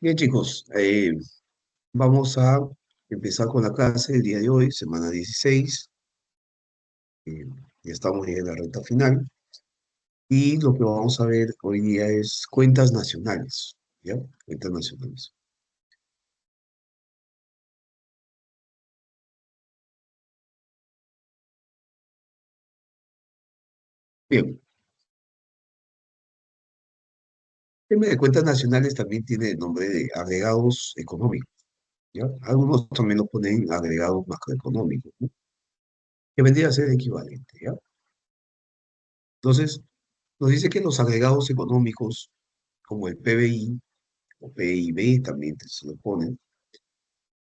Bien, chicos, vamos a empezar con la clase del día de hoy, semana 16. eh, ya estamos ya en la recta final. Y lo que vamos a ver hoy día es cuentas nacionales. ¿Ya? Cuentas nacionales. Bien, el tema de cuentas nacionales también tiene el nombre de agregados económicos. ¿Ya? Algunos también lo ponen agregados macroeconómicos, ¿no? Que vendría a ser equivalente. ¿Ya? Entonces, nos dice que los agregados económicos, como el PBI o PIB, también se lo ponen,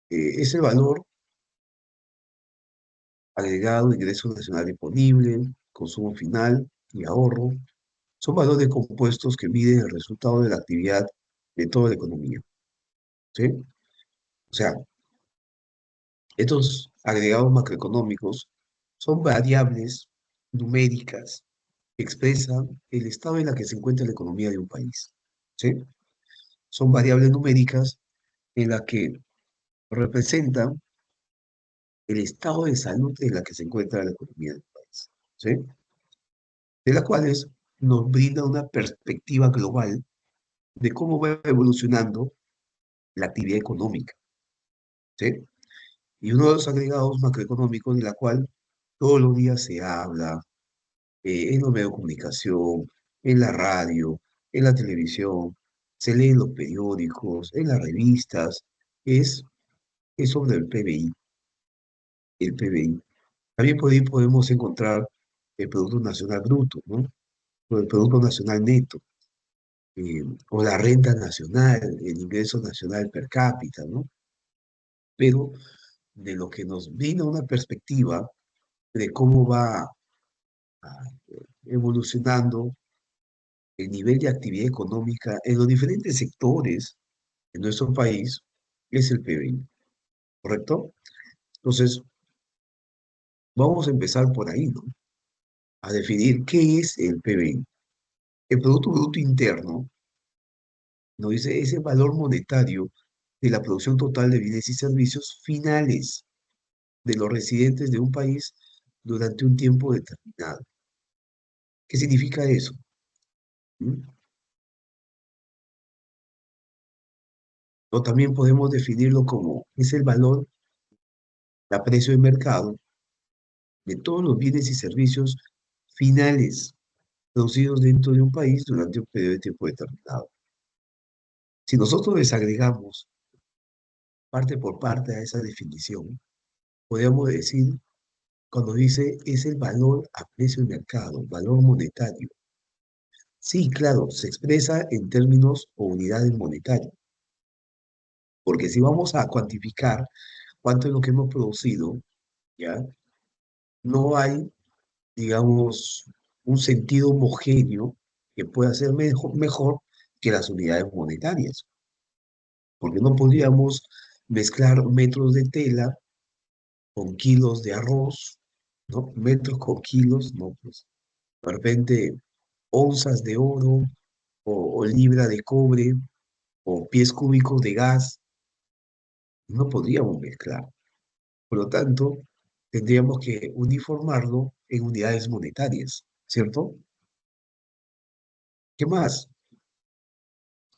es el valor agregado, ingreso nacional disponible, consumo final y ahorro. Son valores compuestos que miden el resultado de la actividad de toda la economía. ¿Sí? O sea, estos agregados macroeconómicos son variables numéricas que expresan el estado en la que se encuentra la economía de un país. ¿Sí? Son variables numéricas en las que representan el estado de salud en la que se encuentra la economía del país. ¿Sí? De las cuales nos brinda una perspectiva global de cómo va evolucionando la actividad económica, ¿sí? Y uno de los agregados macroeconómicos de la cual todos los días se habla en los medios de comunicación, en la radio, en la televisión, se lee en los periódicos, en las revistas, es, es sobre el PBI, el PBI. También por ahí podemos encontrar el Producto Nacional Bruto, ¿no? O el Producto Nacional Neto, o la renta nacional, el ingreso nacional per cápita, ¿no? Pero de lo que nos brinda una perspectiva de cómo va evolucionando el nivel de actividad económica en los diferentes sectores en nuestro país es el PBI, ¿correcto? Entonces, vamos a empezar por ahí, ¿no? A definir qué es el PBI. El Producto Bruto Interno nos dice ese valor monetario de la producción total de bienes y servicios finales de los residentes de un país durante un tiempo determinado. ¿Qué significa eso? ¿Mm? O también podemos definirlo como es el valor a precio de mercado de todos los bienes y servicios finales producidos dentro de un país durante un periodo de tiempo determinado. Si nosotros desagregamos parte por parte a esa definición, podríamos decir, cuando dice es el valor a precio de mercado, valor monetario. Sí, claro, se expresa en términos o unidades monetarias, porque si vamos a cuantificar cuánto es lo que hemos producido, ¿ya? No hay, digamos, un sentido homogéneo que pueda ser mejor que las unidades monetarias, porque no podríamos mezclar metros de tela con kilos de arroz, ¿no? Metros con kilos, ¿no? Pues, de repente, onzas de oro o libra de cobre o pies cúbicos de gas, no podríamos mezclar. Por lo tanto, tendríamos que uniformarlo en unidades monetarias, ¿cierto? ¿Qué más?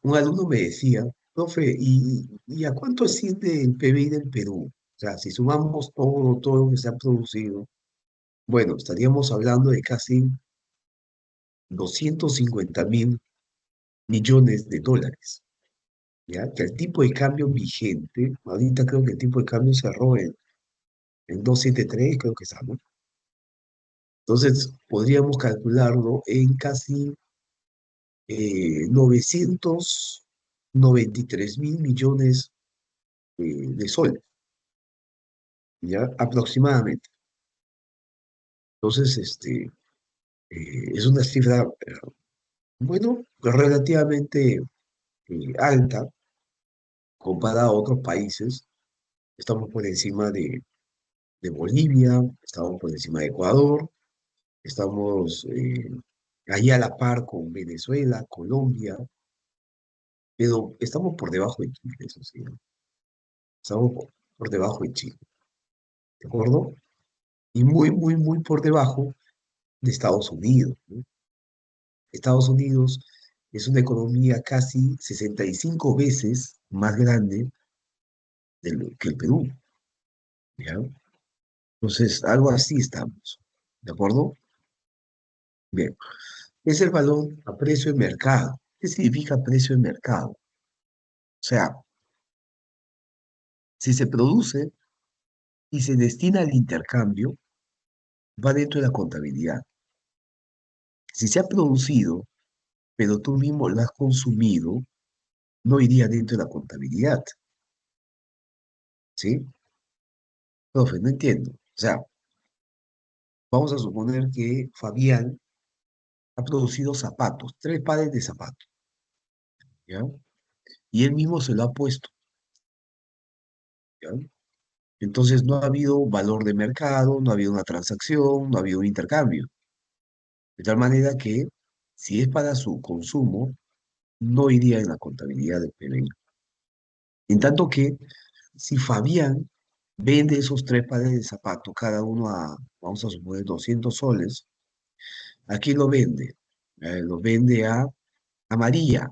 Un alumno me decía, profe, ¿y a cuánto asciende el PBI del Perú? O sea, si sumamos todo lo que se ha producido, bueno, estaríamos hablando de casi 250.000 millones de dólares, ¿ya? Que el tipo de cambio vigente, ahorita creo que el tipo de cambio cerró en 2,73, creo que estamos. Entonces, podríamos calcularlo en casi 993.000 millones de soles, ¿ya? Aproximadamente. Entonces, es una cifra, bueno, relativamente alta comparada a otros países. Estamos por encima de Bolivia, estamos por encima de Ecuador, estamos ahí a la par con Venezuela, Colombia, pero estamos por debajo de Chile, eso sí, ¿no? Estamos por debajo de Chile, ¿de acuerdo? Y muy, muy, muy por debajo de Estados Unidos, ¿no? Estados Unidos es una economía casi 65 veces más grande que el Perú, ¿ya? Entonces, algo así estamos, ¿de acuerdo? Bien, es el valor a precio de mercado. ¿Qué significa precio de mercado? O sea, si se produce y se destina al intercambio, va dentro de la contabilidad. Si se ha producido, pero tú mismo lo has consumido, no iría dentro de la contabilidad, ¿sí? Profe, no entiendo. O sea, vamos a suponer que Fabián ha producido zapatos, 3 pares de zapatos, ¿ya? Y él mismo se lo ha puesto, ¿ya? Entonces no ha habido valor de mercado, no ha habido una transacción, no ha habido un intercambio. De tal manera que si es para su consumo, no iría en la contabilidad del PBI. En tanto que si Fabián vende esos 3 pares de zapatos, cada uno a, vamos a suponer, 200 soles, ¿a quién lo vende? Lo vende a María,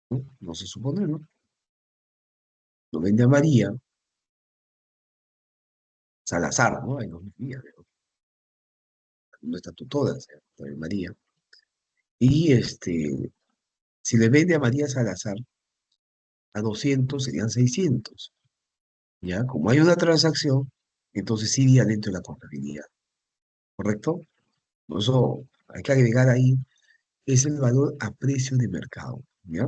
¿no? No se supone, ¿no? Lo vende a María Salazar, ¿no? Ahí no María, no está tú todas, María. Y si le vende a María Salazar a 200 serían 600, ¿ya? Como hay una transacción, entonces sí iría dentro de la contabilidad, ¿correcto? Por eso hay que agregar ahí, es el valor a precio de mercado, ¿ya?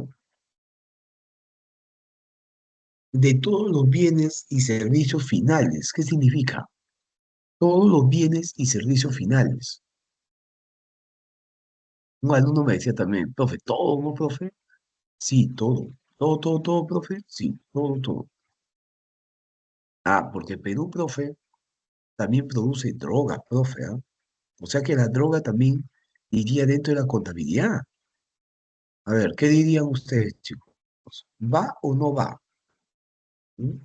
De todos los bienes y servicios finales. ¿Qué significa? Todos los bienes y servicios finales. Un alumno me decía también, profe, ¿todo, no, profe? Sí, todo. Todo, todo, todo, profe. Sí, todo, todo. Ah, porque Perú, profe, también produce droga, profe, ¿ah? O sea que la droga también iría dentro de la contabilidad. A ver, ¿qué dirían ustedes, chicos? ¿Va o no va? ¿Mm?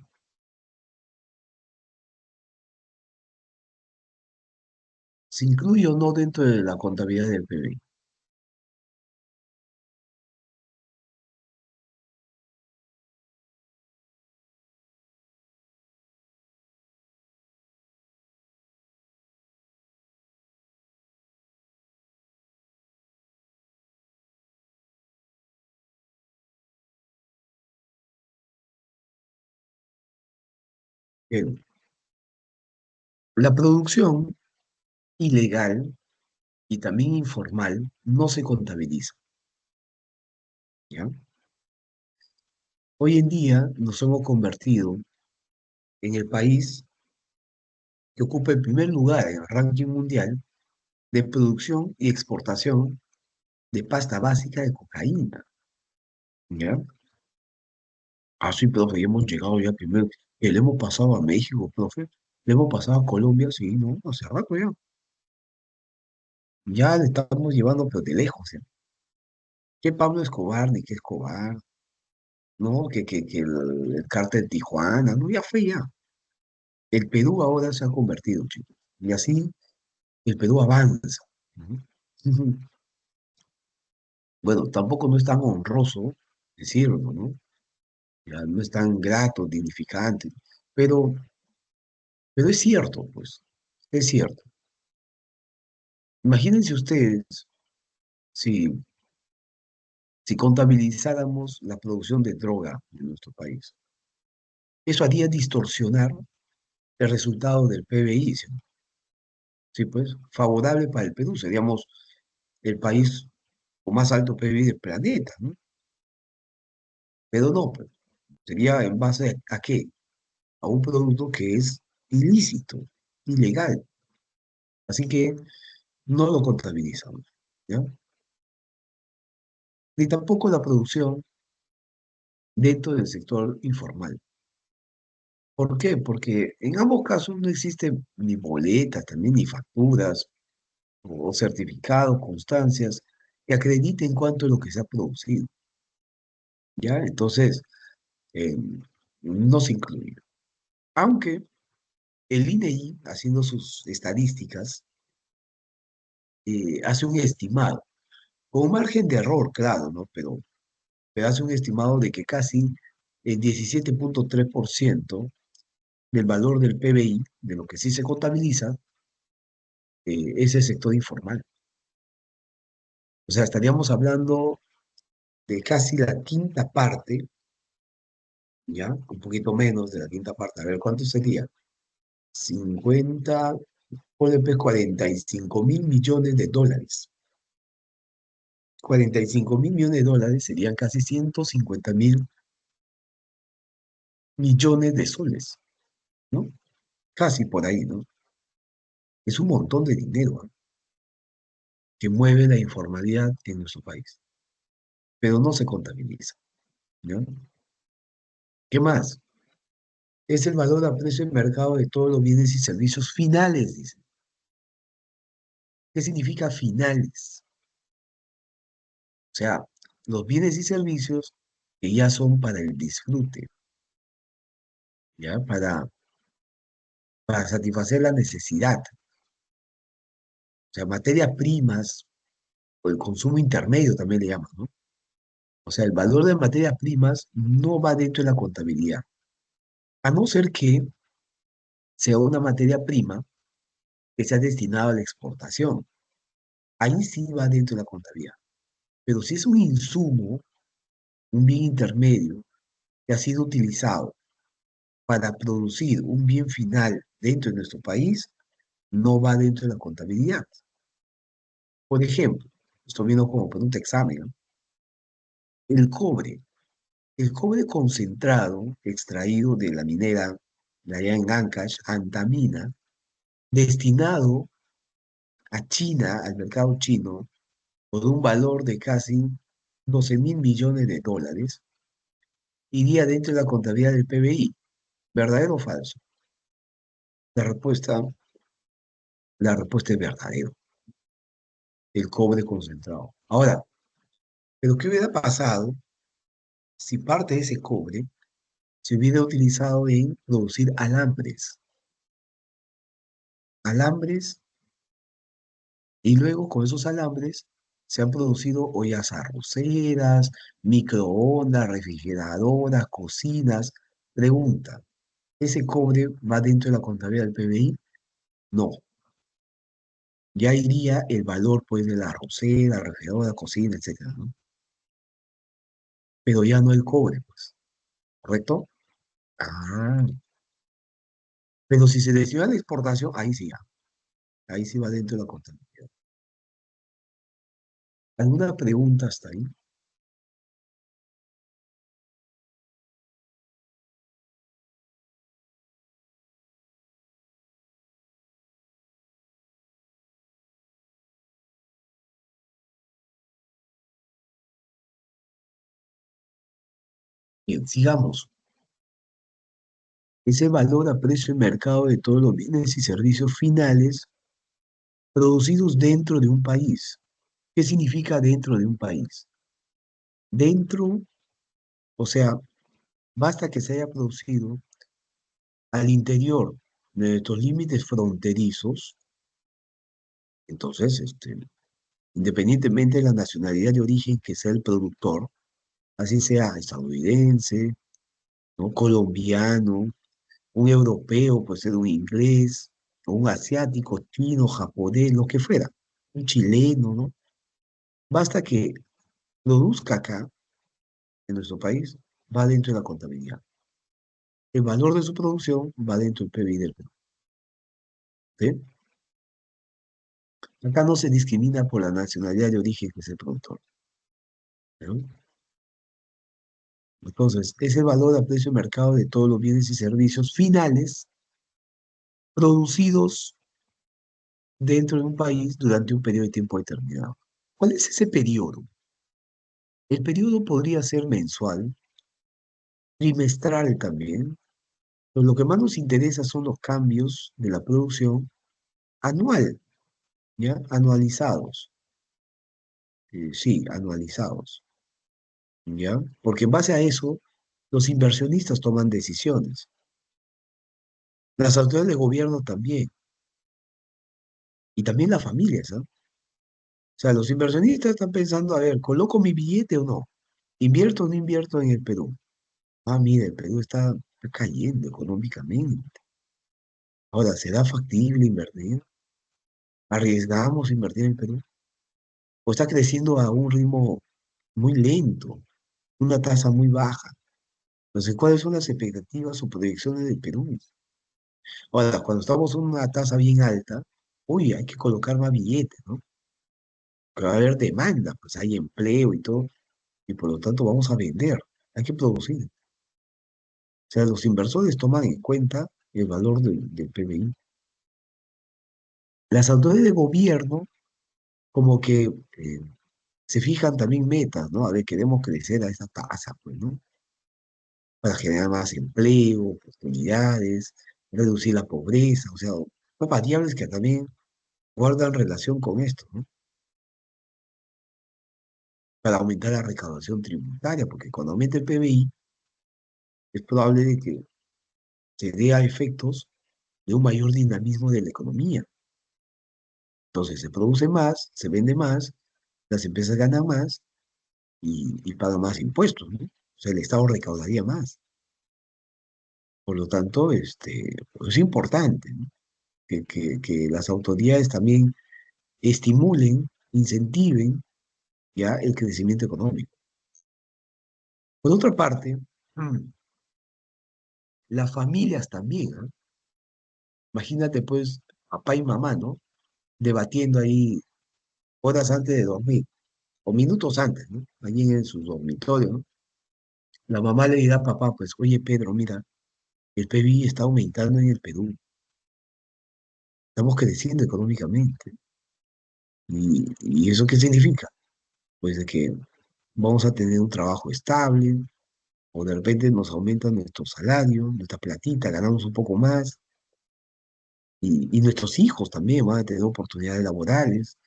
¿Se incluye o no dentro de la contabilidad del PBI? Bien, la producción ilegal y también informal no se contabiliza, ¿ya? Hoy en día nos hemos convertido en el país que ocupa el primer lugar en el ranking mundial de producción y exportación de pasta básica de cocaína, ¿ya? Ah, sí, profe, ya hemos llegado ya primero. Le hemos pasado a México, profe. Le hemos pasado a Colombia, sí, ¿no? Hace rato ya. Ya le estamos llevando, pero de lejos, ¿ya? ¿Qué Pablo Escobar, ni qué Escobar? ¿No? Que el cártel de Tijuana, no, ya fue ya. El Perú ahora se ha convertido, chicos. Y así el Perú avanza. Ujú. Ujú. Bueno, tampoco no es tan honroso decirlo, ¿no? Ya no es tan grato, dignificante, pero, pero es cierto, pues, es cierto. Imagínense ustedes si, si contabilizáramos la producción de droga en nuestro país. Eso haría distorsionar el resultado del PBI, ¿sí? Sí, pues, favorable para el Perú. Seríamos el país con más alto PBI del planeta, ¿no? Pero no, pues, sería en base a qué? A un producto que es ilícito, ilegal. Así que no lo contabilizamos, ¿ya? Ni tampoco la producción dentro del sector informal. ¿Por qué? Porque en ambos casos no existen ni boletas, también ni facturas o certificados, constancias que acrediten cuánto es lo que se ha producido. ¿ya? Entonces, eh, no se incluye. Aunque el INEI, haciendo sus estadísticas, hace un estimado, con un margen de error, claro, ¿no? Pero hace un estimado de que casi el 17,3% del valor del PBI, de lo que sí se contabiliza, es el sector informal. O sea, estaríamos hablando de casi la quinta parte, ¿ya? Un poquito menos de la quinta parte. A ver, ¿cuánto sería? 50, ponle pues 45.000 millones de dólares. 45.000 millones de dólares serían casi 150.000 millones de soles, ¿no? Casi por ahí, ¿no? Es un montón de dinero, ¿ah? Que mueve la informalidad en nuestro país, pero no se contabiliza, ¿no? ¿Qué más? Es el valor a precio de mercado de todos los bienes y servicios finales, dice. ¿Qué significa finales? O sea, los bienes y servicios que ya son para el disfrute, ¿ya? Para satisfacer la necesidad. O sea, materias primas o el consumo intermedio también le llaman, ¿no? O sea, el valor de materias primas no va dentro de la contabilidad, a no ser que sea una materia prima que sea destinada a la exportación. Ahí sí va dentro de la contabilidad. Pero si es un insumo, un bien intermedio que ha sido utilizado para producir un bien final dentro de nuestro país, no va dentro de la contabilidad. Por ejemplo, estoy viendo como por un examen, ¿no? El cobre. El cobre concentrado, extraído de la minera de allá en Ancash, Antamina, destinado a China, al mercado chino, por un valor de casi 12.000 millones de dólares, iría dentro de la contabilidad del PBI. ¿Verdadero o falso? La respuesta, la respuesta es verdadero. El cobre concentrado. Ahora, ¿pero qué hubiera pasado si parte de ese cobre se hubiera utilizado en producir alambres? Alambres, y luego con esos alambres se han producido ollas arroceras, microondas, refrigeradoras, cocinas. Pregunta, ¿ese cobre va dentro de la contabilidad del PBI? No, ya iría el valor pues de la arrocera, refrigeradora, cocina, etcétera, ¿no? Pero ya no el cobre, pues, ¿correcto? Ah, pero si se destina a la exportación, ahí sí ya, ahí sí va dentro de la contabilidad. ¿Alguna pregunta hasta ahí? Bien, sigamos. Es el valor a precio de mercado de todos los bienes y servicios finales producidos dentro de un país. ¿Qué significa dentro de un país? Dentro, o sea, basta que se haya producido al interior de nuestros límites fronterizos, entonces, independientemente de la nacionalidad de origen que sea el productor, así sea estadounidense, ¿no? Colombiano, un europeo, puede ser un inglés, o un asiático, chino, japonés, lo que fuera, un chileno, ¿no? Basta que produzca acá, en nuestro país, va dentro de la contabilidad. El valor de su producción va dentro del PBI del Perú, ¿sí? Acá no se discrimina por la nacionalidad de origen que es el productor, ¿no? Entonces, es el valor a precio de mercado de todos los bienes y servicios finales producidos dentro de un país durante un periodo de tiempo determinado. ¿Cuál es ese periodo? El periodo podría ser mensual, trimestral también, pero lo que más nos interesa son los cambios de la producción anual, ¿ya? Anualizados. Sí, anualizados. ¿ya? Porque en base a eso, los inversionistas toman decisiones. Las autoridades de gobierno también, y también las familias, ¿ah? O sea, los inversionistas están pensando, a ver, ¿coloco mi billete o no? ¿Invierto o no invierto en el Perú? Ah, mira, el Perú está cayendo económicamente. Ahora, ¿será factible invertir? ¿Arriesgamos invertir en el Perú? ¿O está creciendo a un ritmo muy lento, una tasa muy baja? Entonces, ¿cuáles son las expectativas o proyecciones del Perú? Ahora, cuando estamos en una tasa bien alta, uy, hay que colocar más billetes, ¿no? Pero va a haber demanda, pues hay empleo y todo, y por lo tanto vamos a vender, hay que producir. O sea, los inversores toman en cuenta el valor del PBI. Las autoridades de gobierno como que se fijan también metas, ¿no? A ver, queremos crecer a esa tasa, pues, ¿no? Para generar más empleo, oportunidades, reducir la pobreza, o sea, son variables que también guardan relación con esto, ¿no? Para aumentar la recaudación tributaria, porque cuando aumenta el PBI es probable de que se dé a efectos de un mayor dinamismo de la economía. Entonces se produce más, se vende más, las empresas ganan más y pagan más impuestos, ¿no? O sea, el Estado recaudaría más. Por lo tanto, pues es importante, ¿no? Que las autoridades también estimulen, incentiven ya el crecimiento económico. Por otra parte, las familias también, ¿ah? Imagínate pues papá y mamá, ¿no? Debatiendo ahí horas antes de dormir, o minutos antes, ¿no? Allí en su dormitorio, ¿no? La mamá le dirá a papá, pues, oye Pedro, mira, el PBI está aumentando en el Perú, estamos creciendo económicamente. ¿Y eso qué significa? Pues de que vamos a tener un trabajo estable, o de repente nos aumenta nuestro salario, nuestra platita, ganamos un poco más, y nuestros hijos también van a tener oportunidades laborales,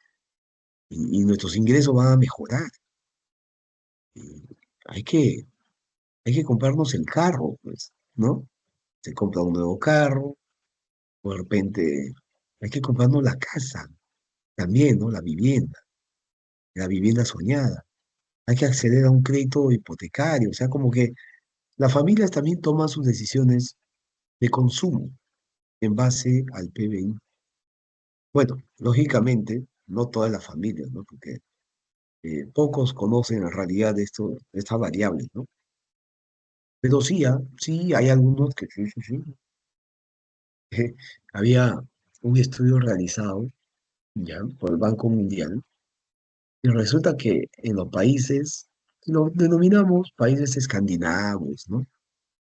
y nuestros ingresos van a mejorar. Y hay que, hay que comprarnos el carro, pues, ¿no? Se compra un nuevo carro, o de repente hay que comprarnos la casa, también, ¿no? La vivienda soñada. Hay que acceder a un crédito hipotecario, o sea, como que las familias también toman sus decisiones de consumo en base al PBI. Bueno, lógicamente, no todas las familias, ¿no? Porque pocos conocen en realidad de estas variables, ¿no? Pero sí, sí, hay algunos que sí, sí, sí. Había un estudio realizado ya por el Banco Mundial y resulta que en los países, lo denominamos países escandinavos, ¿no?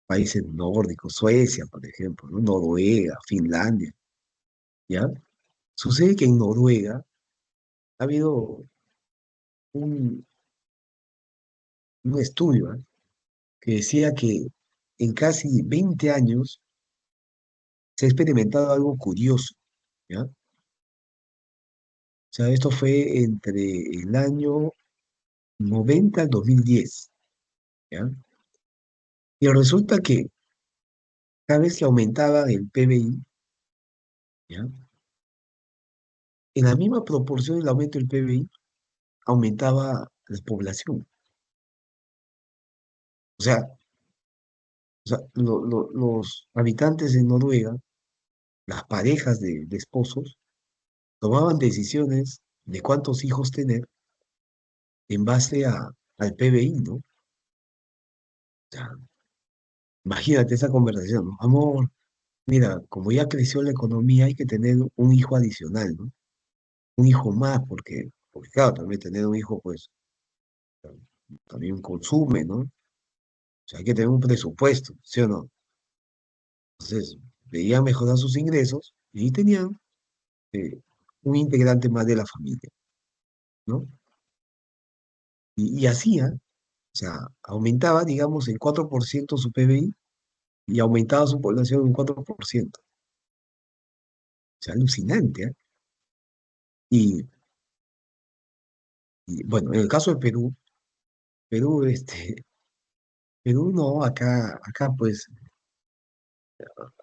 Países nórdicos, Suecia, por ejemplo, ¿no? Noruega, Finlandia, ¿ya? Sucede que en Noruega ha habido un, un estudio, ¿ah? Que decía que en casi 20 años se ha experimentado algo curioso, ¿ya? O sea, esto fue entre el año 90 al 2010, ¿ya? Y resulta que cada vez que aumentaba el PBI, ¿ya? En la misma proporción del aumento del PBI, aumentaba la población. Los habitantes de Noruega, las parejas de esposos, tomaban decisiones de cuántos hijos tener en base al PBI, ¿no? O sea, imagínate esa conversación, ¿no? Amor, mira, como ya creció la economía, hay que tener un hijo adicional, ¿no? Un hijo más, porque claro, también tener un hijo, pues, también consume, ¿no? O sea, hay que tener un presupuesto, ¿sí o no? Entonces, veían mejorar sus ingresos y tenían eh, un integrante más de la familia, ¿no? Y hacía, o sea, aumentaba, digamos, en 4% su PBI y aumentaba su población en 4%. O sea, alucinante, ¿eh? Y, y, bueno, en el caso de Perú, Perú, Perú no, acá pues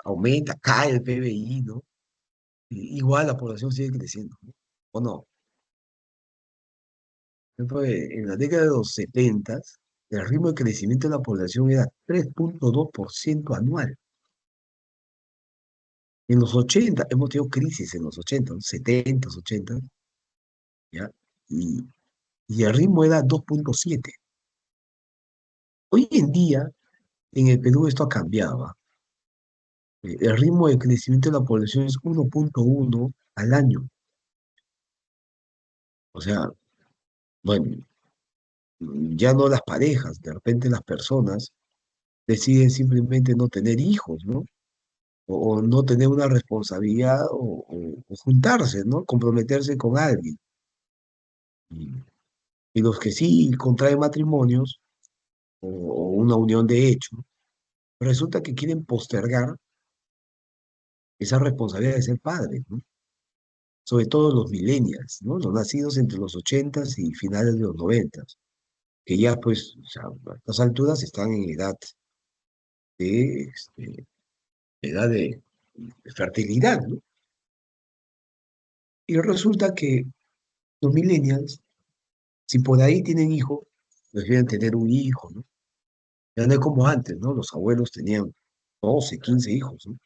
aumenta, cae el PBI, ¿no? Igual la población sigue creciendo, ¿no? ¿O no? En la década de los 70, el ritmo de crecimiento de la población era 3,2% anual. En los 80 hemos tenido crisis en los 80, ¿no? 70, 80, ¿ya? Y, y el ritmo era 2,7. Hoy en día, en el Perú esto ha cambiado, ¿ah? El ritmo de crecimiento de la población es 1,1 al año. O sea, bueno, ya no las parejas, de repente las personas deciden simplemente no tener hijos, ¿no? O no tener una responsabilidad o juntarse, ¿no? Comprometerse con alguien. Y, y los que sí contraen matrimonios o una unión de hecho, resulta que quieren postergar esa responsabilidad de ser padres, ¿no? Sobre todo los millennials, ¿no? Los nacidos entre los 80 y finales de los 90, que ya pues, o sea, a estas alturas están en de edad de fertilidad, ¿no? Y resulta que los millennials, si por ahí tienen hijos, prefieren tener un hijo, ¿no? Ya no es como antes, ¿no? Los abuelos tenían 12, 15 hijos, ¿no?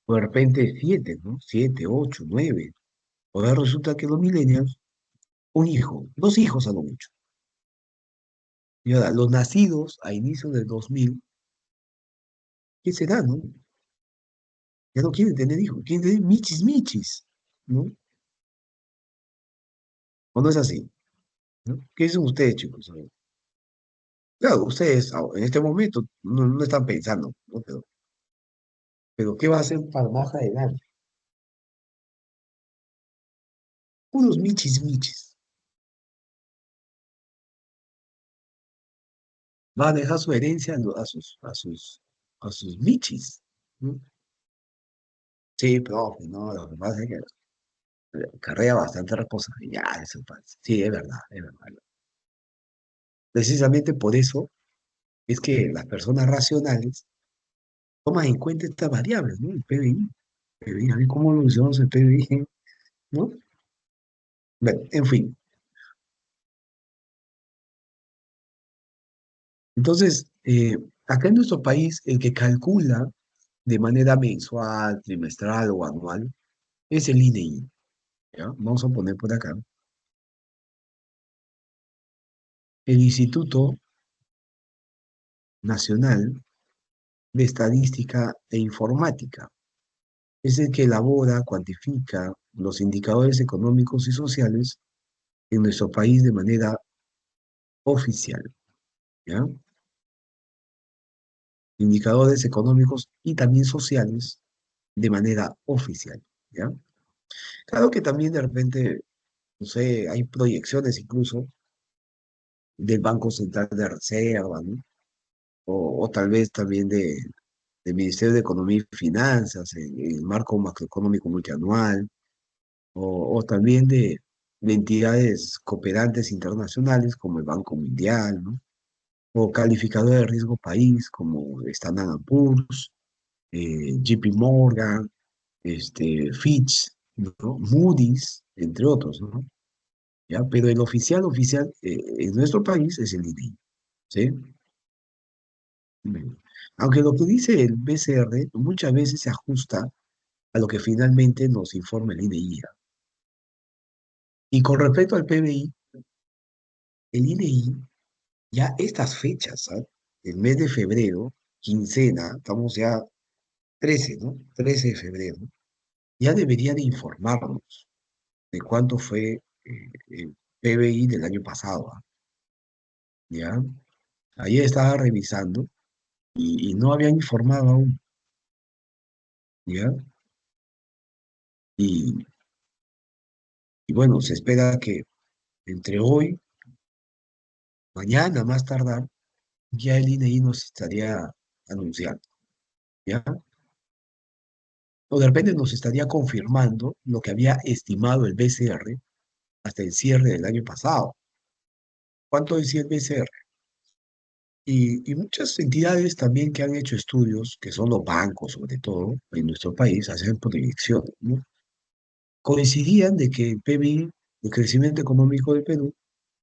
O de repente 7, ¿no? 7, 8, 9. Ahora resulta que los millennials, un hijo, dos hijos a lo mucho. Y ahora, los nacidos a inicios del 2000, ¿qué será, no? Ya no quieren tener hijos, quieren tener michis michis, ¿no? ¿O no es así? ¿No? ¿Qué dicen ustedes, chicos? A ver. Claro, ustedes en este momento no están pensando, ¿no? Pero ¿qué va a hacer para más adelante? Unos michis michis. Va a dejar su herencia a sus michis, ¿no? Sí, profe, no, lo que pasa es que carrea bastante responsabilidad, eso pasa. Sí, es verdad, es verdad. Precisamente por eso es que las personas racionales toman en cuenta estas variables, ¿no? El PBI. A ver cómo lo usamos el PBI, ¿no? Bueno, en fin. Entonces, acá en nuestro país, el que calcula de manera mensual, trimestral o anual es el INEI, ¿ya? Vamos a poner por acá. El Instituto Nacional de Estadística e Informática. Es el que elabora, cuantifica los indicadores económicos y sociales en nuestro país de manera oficial, ¿ya? Indicadores económicos y también sociales de manera oficial, ¿ya? Claro que también de repente, no sé, hay proyecciones incluso del Banco Central de Reserva, ¿no? O tal vez también del Ministerio de Economía y Finanzas, en el marco macroeconómico multianual, o también de entidades cooperantes internacionales como el Banco Mundial, ¿no? O calificadores de riesgo país como Standard Poor's, JP Morgan, Fitch, ¿no? Moody's, entre otros, ¿no? ¿Ya? Pero el oficial, en nuestro país es el INEGI, ¿sí? Mm. Aunque lo que dice el BCR muchas veces se ajusta a lo que finalmente nos informa el INEGI. Y con respecto al PBI, el INEGI, ya estas fechas, ¿ah? El mes de febrero, quincena, estamos ya 13, ¿no? 13 de febrero, ya debería de informarnos de cuánto fue el PBI del año pasado, ¿ah? ¿Ya? Ayer estaba revisando y no habían informado aún, ¿ya? Y, y bueno, se espera que entre hoy, mañana, más tardar, ya el INEGI nos estaría anunciando, ¿ya? O de repente nos estaría confirmando lo que había estimado el BCR hasta el cierre del año pasado, ¿Cuánto decía el BCR? Y muchas entidades también que han hecho estudios, que son los bancos sobre todo, en nuestro país, hacen proyecciones, ¿no? Coincidían de que el PBI, el crecimiento económico del Perú,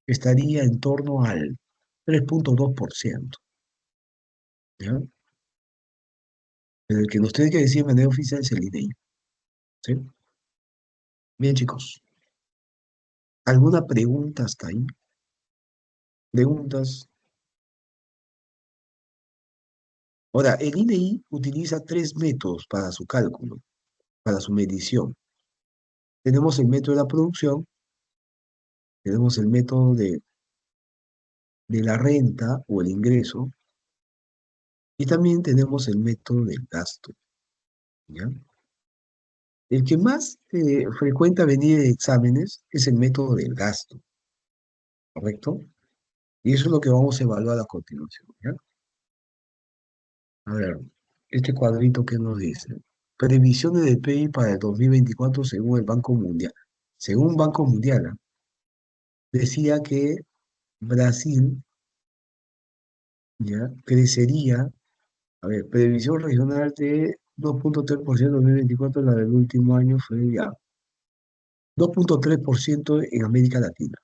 estaría en torno al 3,2%, ¿ya? Pero el que nos tiene que decir de manera oficial es el INEI, ¿sí? Bien, chicos, ¿alguna pregunta hasta ahí? ¿Preguntas? Ahora, el INEI utiliza tres métodos para su cálculo, para su medición. Tenemos el método de la producción, tenemos el método de la renta o el ingreso, y también tenemos el método del gasto, ¿ya? El que más frecuenta venir de exámenes es el método del gasto, ¿correcto? Y eso es lo que vamos a evaluar a continuación, ¿ya? A ver, este cuadrito que nos dice. Previsiones del PIB para el 2024 según el Banco Mundial. Según Banco Mundial, ¿ah? Decía que Brasil ya crecería, a ver, previsión regional de 2,3% en 2024, la del último año fue ya 2,3% en América Latina,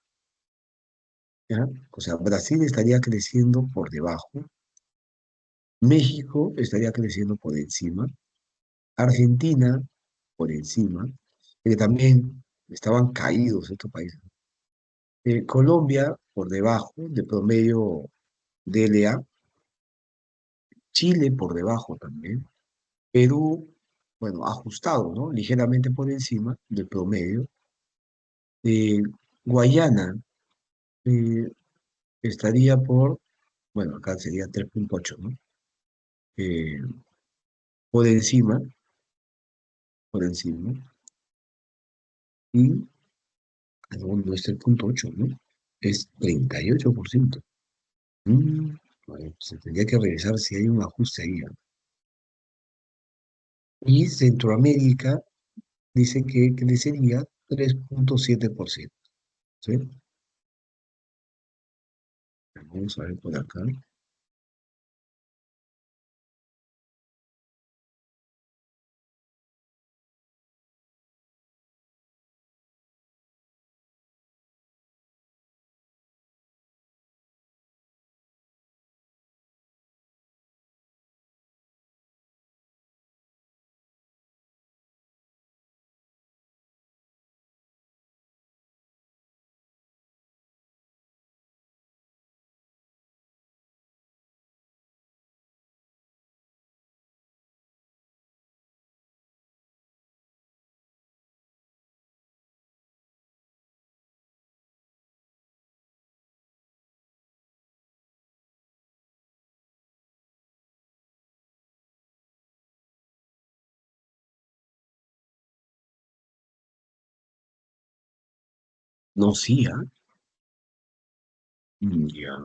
¿ya? O sea, Brasil estaría creciendo por debajo, México estaría creciendo por encima, Argentina por encima, que también estaban caídos estos países. Colombia por debajo de promedio DLA, Chile por debajo también, Perú, bueno, ajustado, ¿no? Ligeramente por encima del promedio. Eh, Guayana eh, estaría por, bueno, acá sería 3,8, ¿no? Eh, por encima, por encima. Y no es 3,8, ¿no? Es 38%. Bueno, se tendría que revisar si hay un ajuste ahí, ¿no? Y Centroamérica dice que crecería 3,7%. ¿Sí? Vamos a ver por acá. No, sí, ¿ah? Ya.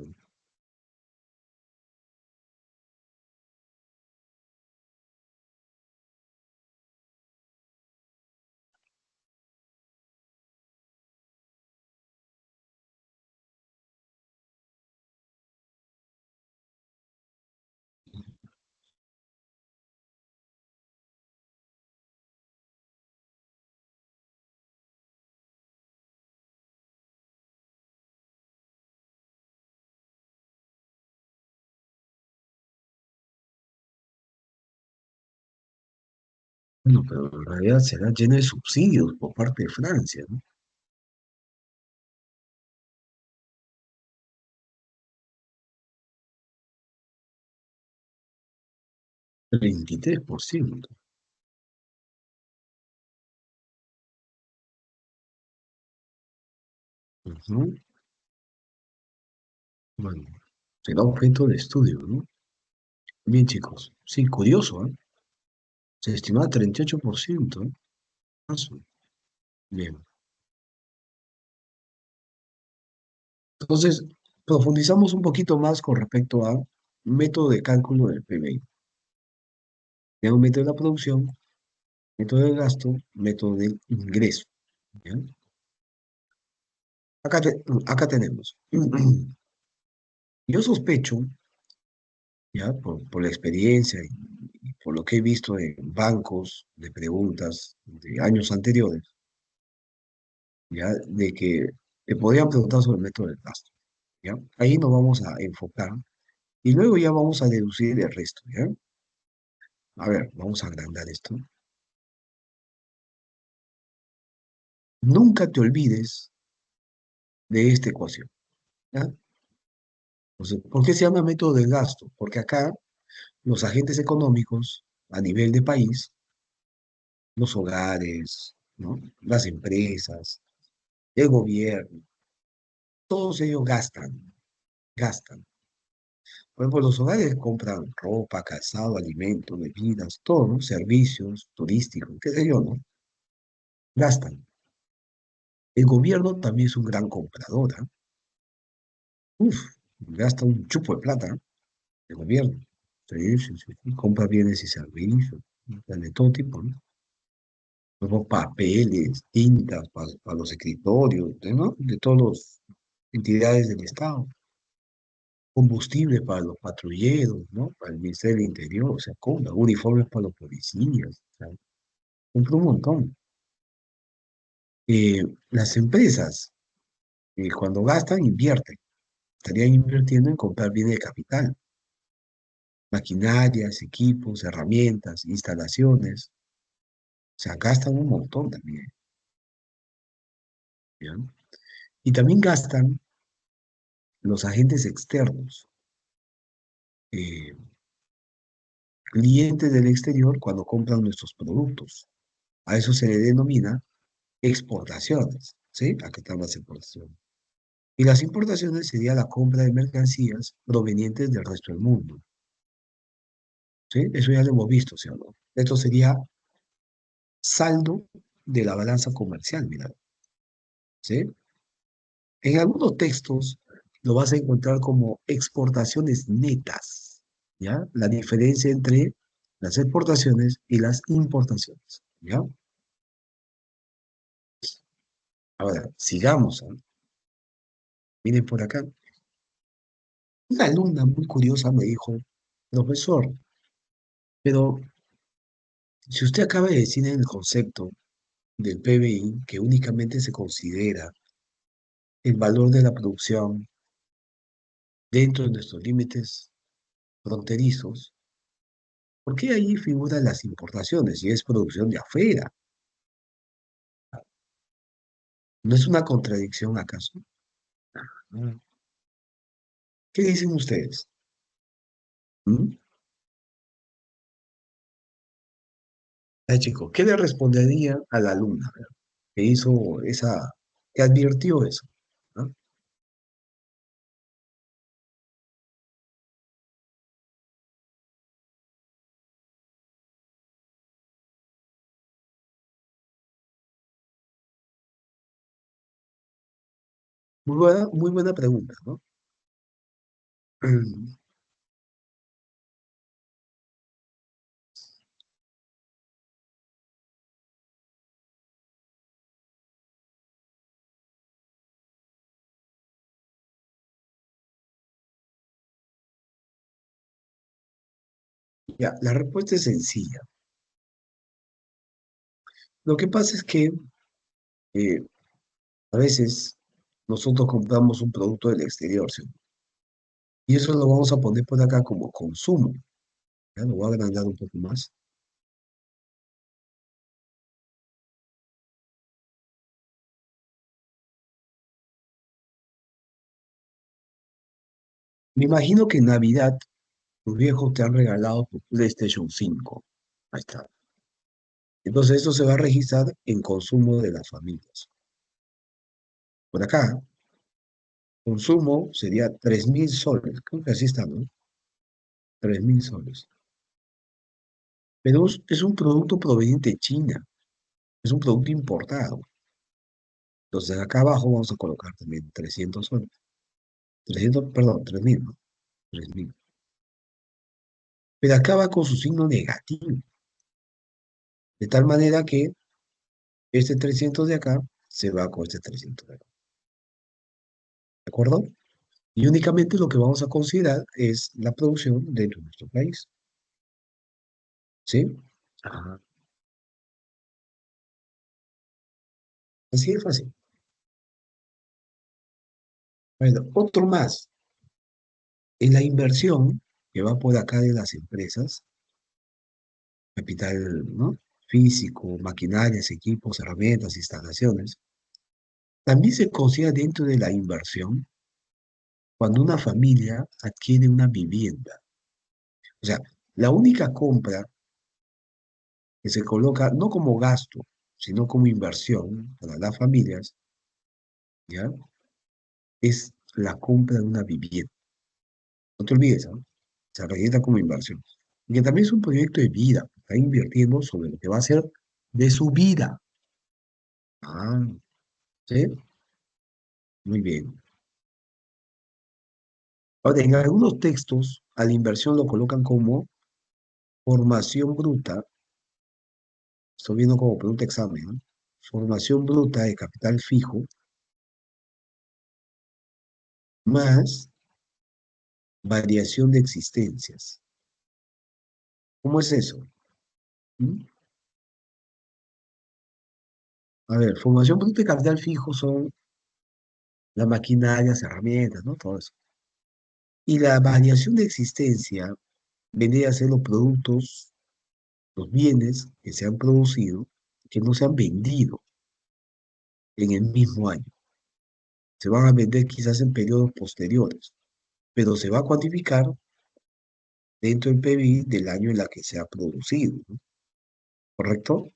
Bueno, pero en realidad será llena de subsidios por parte de Francia, ¿no? 33%. Ujú. Bueno, será objeto de estudio, ¿no? Bien, chicos. Sí, curioso, ¿eh? Se estima 38%, ¿eh? Paso. Bien. Entonces, profundizamos un poquito más con respecto a método de cálculo del PBI. Tenemos método de la producción, método del gasto, método del ingreso, ¿ya? Acá tenemos. Yo sospecho, ya, por la experiencia y por lo que he visto en bancos de preguntas de años anteriores, ya, de que te podrían preguntar sobre el método del gasto, ya. Ahí nos vamos a enfocar y luego ya vamos a deducir el resto, ya. A ver, vamos a agrandar esto. Nunca te olvides de esta ecuación, ¿ya? Entonces, ¿por qué se llama método del gasto? Porque acá los agentes económicos a nivel de país, los hogares, ¿no? Las empresas, el gobierno, todos ellos gastan. Por ejemplo, los hogares compran ropa, calzado, alimentos, bebidas, todo, ¿no? Servicios turísticos, qué sé yo, ¿no? Gastan. El gobierno también es un gran comprador, ¿ah? Uf, gasta un chupo de plata, ¿eh? El gobierno. Sí, sí, sí, sí. Compra bienes y servicios, ¿no? De todo tipo, ¿no? Luego papeles, tintas para los escritorios, ¿no? De todas las entidades del Estado. Combustible para los patrulleros, ¿no? Para el Ministerio del Interior, o sea, compra uniformes para los policías, o sea, compra un montón. Las empresas, cuando gastan, invierten. Estarían invirtiendo en comprar bienes de capital, maquinarias, equipos, herramientas, instalaciones. O sea, gastan un montón también, ¿ya? Y también gastan los agentes externos, eh, clientes del exterior cuando compran nuestros productos. A eso se le denomina exportaciones, ¿sí? Acá están las exportaciones. Y las importaciones sería la compra de mercancías provenientes del resto del mundo, ¿sí? Eso ya lo hemos visto, ¿sí o no? Esto sería saldo de la balanza comercial, mira, ¿sí? En algunos textos lo vas a encontrar como exportaciones netas, ¿ya? La diferencia entre las exportaciones y las importaciones, ¿ya? Ahora, sigamos, ¿ah? Miren por acá. Una alumna muy curiosa me dijo, profesor, pero si usted acaba de decir en el concepto del PBI que únicamente se considera el valor de la producción dentro de nuestros límites fronterizos, ¿por qué ahí figuran las importaciones y es producción de afuera? ¿No es una contradicción acaso? Mm. ¿Qué dicen ustedes? ¿Mm? Ay, chico, ¿qué le respondería a la alumna, ¿verdad? Que hizo esa, que advirtió eso? ¿No? Muy buena pregunta, ¿no? Ya, la respuesta es sencilla. Lo que pasa es que eh, a veces nosotros compramos un producto del exterior, ¿sí? Y eso lo vamos a poner por acá como consumo. Ya lo voy a agrandar un poco más. Me imagino que en Navidad tus viejos te han regalado tu PlayStation 5. Ahí está. Entonces eso se va a registrar en consumo de las familias. Por acá, consumo sería 3.000 soles. Creo que así está, ¿no? 3.000 soles. Pero es un producto proveniente de China. Es un producto importado. Entonces acá abajo vamos a colocar también 300 soles. 300, perdón, 3.000, ¿no? 3.000. Pero acá va con su signo negativo. De tal manera que este 300 de acá se va con este 300 de acá. ¿De acuerdo? Y únicamente lo que vamos a considerar es la producción dentro de nuestro país. ¿Sí? Ajá. Así de fácil. Bueno, otro más. En la inversión que va por acá de las empresas, capital, ¿no? Físico, maquinarias, equipos, herramientas, instalaciones, también se considera dentro de la inversión cuando una familia adquiere una vivienda. O sea, la única compra que se coloca no como gasto, sino como inversión para las familias, ¿ya? Es la compra de una vivienda. No te olvides, ¿no? Se registra como inversión. Y que también es un proyecto de vida. Está invirtiendo sobre lo que va a ser de su vida. Ah, ¿sí? Muy bien. Ahora, en algunos textos, a la inversión lo colocan como formación bruta. Estoy viendo como pregunta examen, ¿no? Formación bruta de capital fijo más variación de existencias. ¿Cómo es eso? ¿Mm? A ver, formación bruta de capital fijo son las maquinarias, herramientas, ¿no? Todo eso. Y la variación de existencia vendría a ser los productos, los bienes que se han producido, que no se han vendido en el mismo año. Se van a vender quizás en periodos posteriores, pero se va a cuantificar dentro del PBI del año en la que se ha producido, ¿no? ¿Correcto?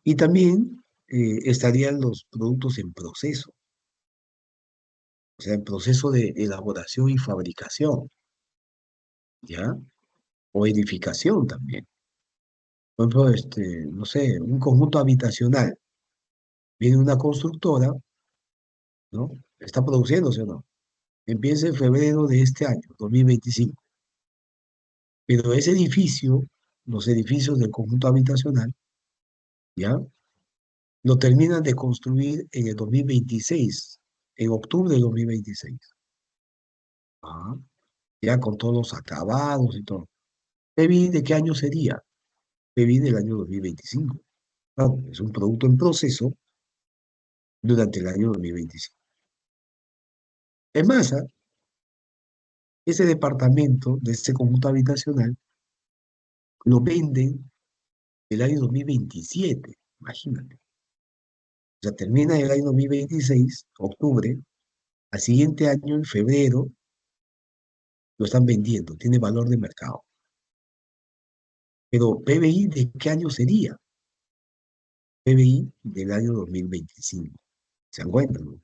Y también estarían los productos en proceso, o sea, en proceso de elaboración y fabricación, ¿ya? O edificación también. Por ejemplo, no sé, un conjunto habitacional. Viene una constructora, ¿no? Está produciéndose o no. Empieza en febrero de este año, 2025. Pero ese edificio, los edificios del conjunto habitacional, ¿ya? Lo terminan de construir en el 2026, en octubre de 2026. Ah, ya con todos los acabados y todo. PBI, ¿de qué año sería? PBI del año 2025. Claro, es un producto en proceso durante el año 2025. Es más, ¿ah? Ese departamento de ese conjunto habitacional lo venden el año 2027, imagínate. O sea, termina el año 2026, octubre, al siguiente año, en febrero, lo están vendiendo, tiene valor de mercado. Pero PBI, ¿de qué año sería? PBI del año 2025. ¿Se dan cuenta, no?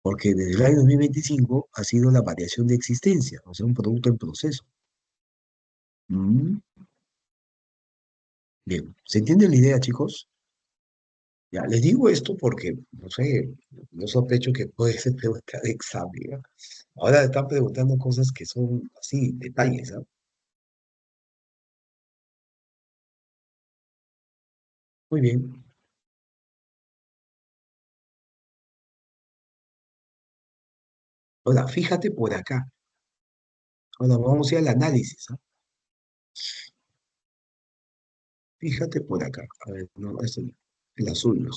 Porque desde el año 2025 ha sido la variación de existencia, o sea, un producto en proceso. Mm, bien, ¿se entiende la idea, chicos? Ya, les digo esto porque, no sé, yo sospecho que puede ser pregunta de examen, ¿no? Ahora están preguntando cosas que son así, detalles, ¿ah? Muy bien. Ahora, fíjate por acá. Ahora vamos a ir al análisis, ¿ah? Fíjate por acá. A ver, no, esto no, el azul no.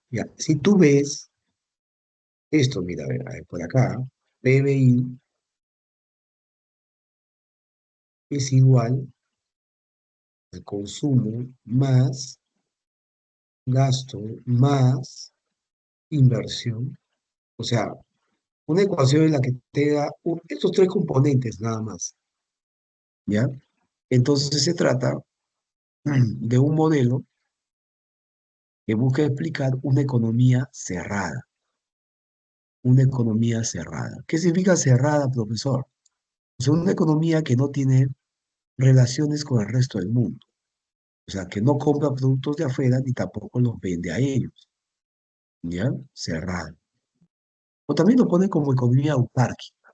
Ya, si tú ves esto, mira, a ver, por acá, PBI es igual al consumo más gasto más inversión. O sea, una ecuación en la que te da estos tres componentes nada más, ¿ya? Entonces se trata de un modelo que busca explicar una economía cerrada, una economía cerrada. ¿Qué significa cerrada, profesor? O sea, una economía que no tiene relaciones con el resto del mundo, o sea, que no compra productos de afuera ni tampoco los vende a ellos, ¿ya? Cerrada. O también lo pone como economía autárquica,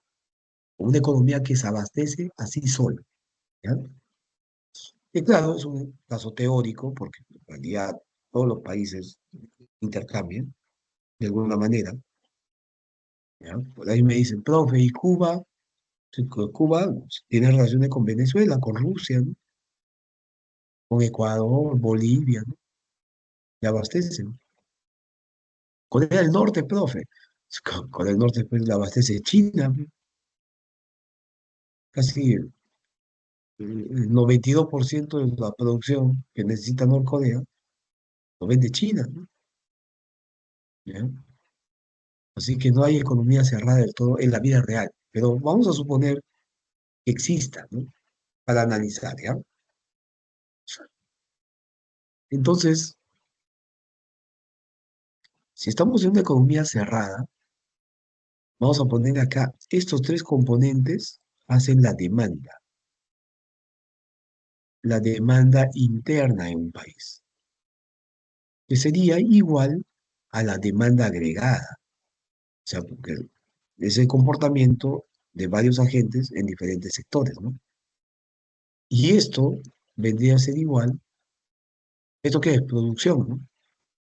una economía que se abastece así sola, ¿ya? Y claro, es un caso teórico, porque en realidad todos los países intercambien de alguna manera, ¿ya? Por ahí me dicen, profe, ¿y Cuba? Sí, Cuba tiene relaciones con Venezuela, con Rusia, ¿no? Con Ecuador, Bolivia, ¿no? Y abastecen. Corea del Norte, profe. Corea del Norte pues, la abastece China, ¿no? Casi el 92% de la producción que necesita Norcorea lo vende China, ¿no? ¿Ya? Así que no hay economía cerrada del todo en la vida real. Pero vamos a suponer que exista, ¿no? Para analizar, ¿ya? Entonces, si estamos en una economía cerrada, vamos a poner acá, estos tres componentes hacen la demanda interna en un país, que sería igual a la demanda agregada, o sea, porque es el comportamiento de varios agentes en diferentes sectores, ¿no? Y esto vendría a ser igual, ¿esto qué es? Producción, ¿no?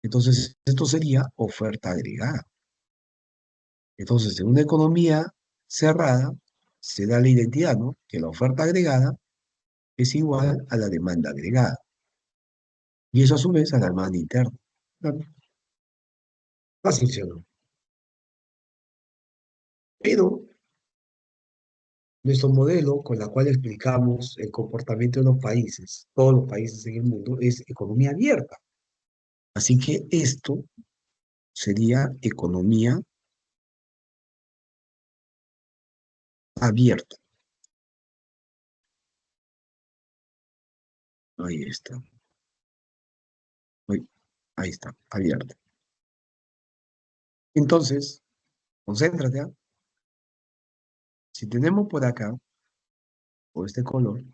Entonces, esto sería oferta agregada. Entonces, en una economía cerrada, se da la identidad, ¿no? Que la oferta agregada es igual a la demanda agregada. Y eso a su vez a la demanda interna. Claro, fácil, ¿sí o no? Pero nuestro modelo con la cual explicamos el comportamiento de los países, todos los países en el mundo, es economía abierta. Así que esto sería economía abierta. Ahí está. Ahí, ahí está, abierta. Entonces, concéntrate, ¿ah? Si tenemos por acá, por este color,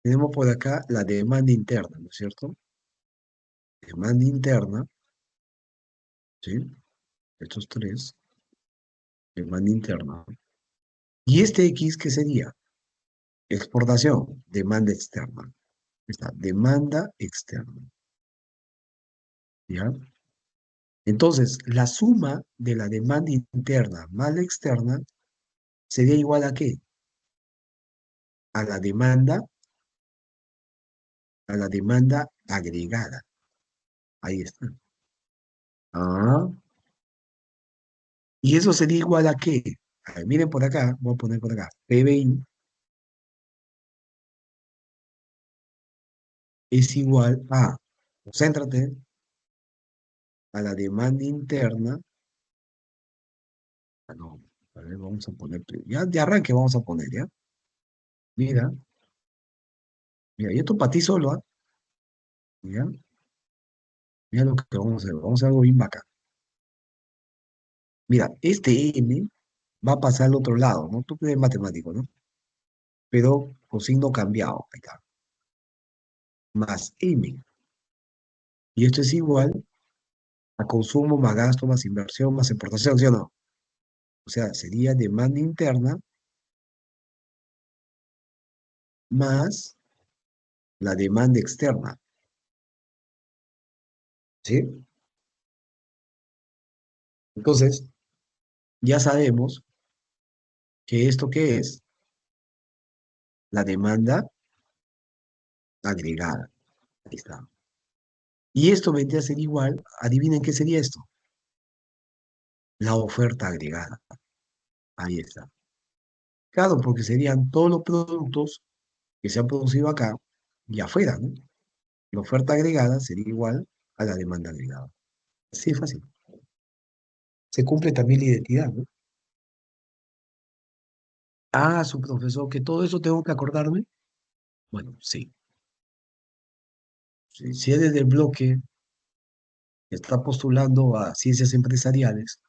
tenemos por acá la demanda interna, ¿no es cierto? Demanda interna, ¿sí? Estos tres, demanda interna. ¿Y este X qué sería? Exportación, demanda externa. Está, demanda externa. ¿Ya? Entonces, la suma de la demanda interna más la externa sería igual a ¿qué? A a la demanda agregada. Ahí está. Ah, y eso sería igual a ¿qué? A ver, miren por acá, voy a poner por acá. PBI es igual a, concéntrate, a la demanda interna. Ah, no, a ver, vamos a poner, ya de arranque vamos a poner, ¿ya? Mira, mira, y esto para ti solo, ¿ah? Mira, mira lo que vamos a hacer algo bien bacán. Mira, este M va a pasar al otro lado, ¿no? Tú eres matemático, ¿no? Pero con signo cambiado, ahí está, más M. Y esto es igual a consumo más gasto más inversión más exportación, ¿sí o no? O sea, sería demanda interna más la demanda externa, ¿sí? Entonces, ya sabemos que esto qué es, la demanda agregada. Ahí está. Y esto vendría a ser igual, adivinen qué sería esto, la oferta agregada. Ahí está. Claro, porque serían todos los productos que se han producido acá y afuera, ¿no? La oferta agregada sería igual a la demanda agregada. Sí, es fácil. Se cumple también la identidad, ¿no? Ah, su profesor, que todo eso tengo que acordarme. Bueno, sí. Si eres del bloque que está postulando a ciencias empresariales,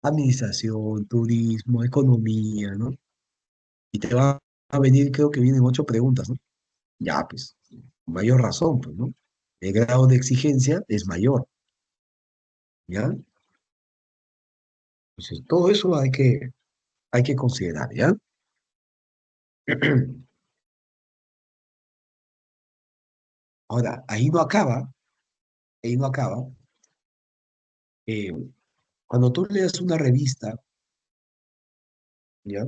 administración, turismo, economía, ¿no? Y te va a venir, creo que vienen 8 preguntas, ¿no? Ya, pues, mayor razón, pues, ¿no? El grado de exigencia es mayor, ¿ya? Entonces, todo eso hay que considerar, ¿ya? Ahora, ahí no acaba, ahí no acaba. eh, Cuando tú leas una revista, ¿ya?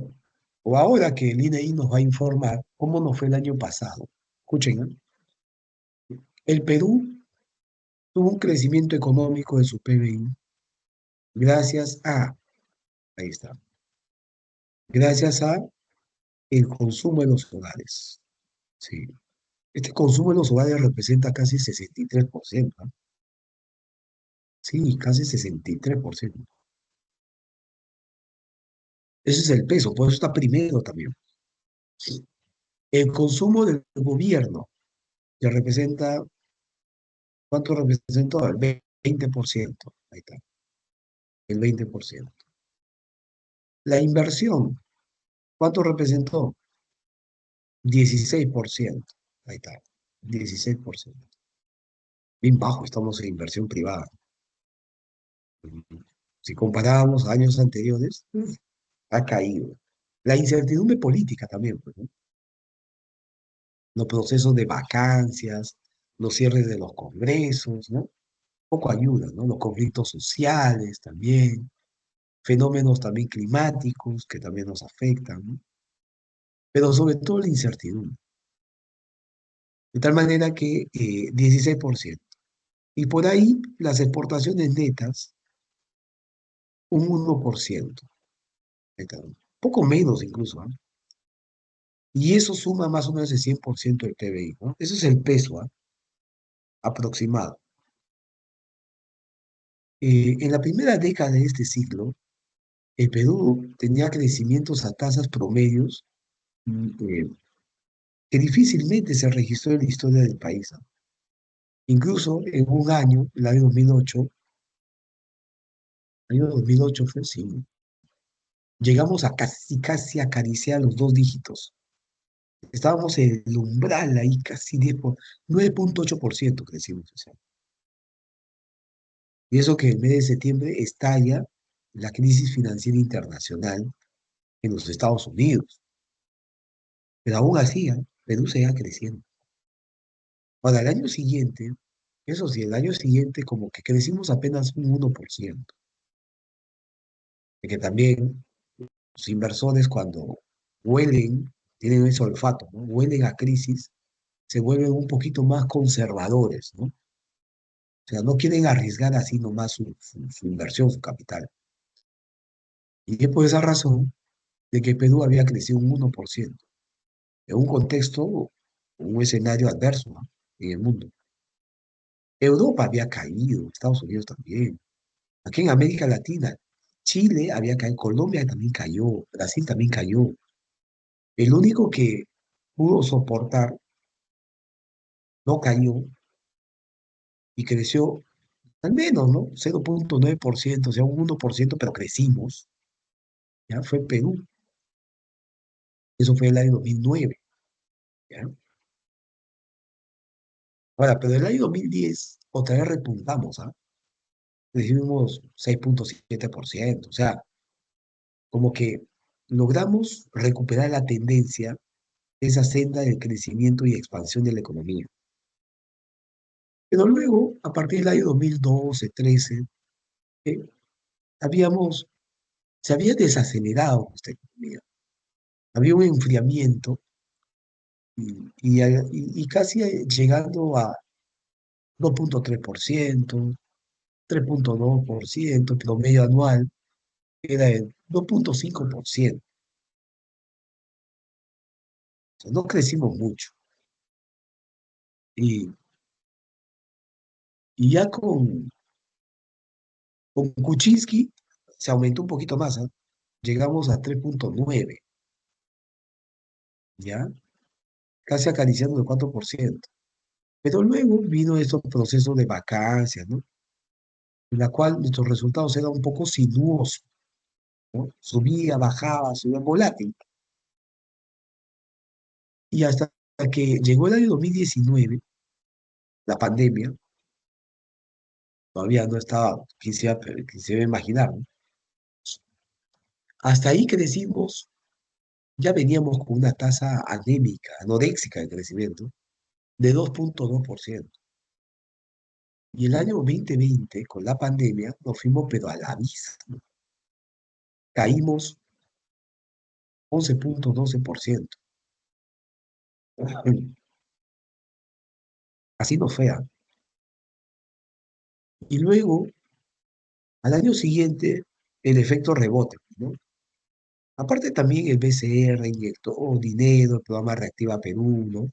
O ahora que el INEI nos va a informar cómo nos fue el año pasado. Escuchen, ¿eh? El Perú tuvo un crecimiento económico de su PBI gracias a, ahí está, gracias a el consumo de los hogares. Sí. Este consumo de los hogares representa casi 63%. ¿Ah? Sí, casi 63%. Ese es el peso, por eso está primero también. Sí. El consumo del gobierno, que representa, ¿cuánto representó? El 20%. Ahí está, el 20%. La inversión, ¿cuánto representó? 16%. Ahí está, 16%. Bien bajo estamos en inversión privada. Si comparamos a años anteriores, ha caído. La incertidumbre política también, pues, ¿no? Los procesos de vacancias, los cierres de los congresos, ¿no? Poco ayuda, ¿no? Los conflictos sociales también, fenómenos también climáticos que también nos afectan, ¿no? Pero sobre todo la incertidumbre. De tal manera que 16%. Y por ahí las exportaciones netas, un 1%. Neta, poco menos incluso, ¿ah? Y eso suma más o menos el 100% del PBI, ¿no? Ese es el peso, ¿ah? Aproximado. En la primera década de este siglo, el Perú tenía crecimientos a tasas promedios que difícilmente se registró en la historia del país, ¿ah? Incluso en un año, el año 2008 fue, sí, llegamos a casi acariciar los dos dígitos. Estábamos en el umbral ahí, casi 9,8% crecimos ese año. Y eso que el mes de septiembre estalla la crisis financiera internacional en los Estados Unidos. Pero aún así, ¿ah? Perú seguía creciendo. Para el año siguiente, eso sí, el año siguiente como que crecimos apenas un 1%. De que también los inversores cuando huelen, tienen ese olfato, ¿no? Huelen a crisis, se vuelven un poquito más conservadores, ¿no? O sea, no quieren arriesgar así nomás su inversión, su capital. Y es por esa razón de que Perú había crecido un 1% en un contexto, un escenario adverso, ¿no? En el mundo. Europa había caído, Estados Unidos también. Aquí en América Latina, Chile había caído, Colombia también cayó, Brasil también cayó. El único que pudo soportar no cayó y creció al menos, ¿no? 0,9%, o sea, un 1%, pero crecimos, ¿ya? Fue Perú. Eso fue el año 2009, ¿ya? Ahora, pero el año 2010, otra vez repuntamos, ¿ah? Crecimos 6,7%, o sea, como que logramos recuperar la tendencia, esa senda del crecimiento y expansión de la economía. Pero luego, a partir del año 2012, 13, eh, habíamos, se había desacelerado nuestra economía. Había un enfriamiento y casi llegando a 2,3%, 3,2%, promedio anual era de 2,5%. O sea, no crecimos mucho. Y, y ya con Kuczynski se aumentó un poquito más, ¿ah? Llegamos a 3,9, ¿ya? Casi acariciando el 4%. Pero luego vino estos procesos de vacancias, ¿no? En la cual nuestros resultados eran un poco sinuosos, ¿no? Subía, volátil. Y hasta que llegó el año 2019, la pandemia, todavía no estaba, quisiera imaginar, ¿no? Hasta ahí crecimos, ya veníamos con una tasa anémica, anoréxica de crecimiento, de 2,2%. Y el año 2020, con la pandemia, nos fuimos pero al abismo. Caímos 11,12%. Así nos fue. Y luego, al año siguiente, el efecto rebote, ¿no? Aparte también el BCR inyectó dinero, el programa Reactiva Perú, ¿no?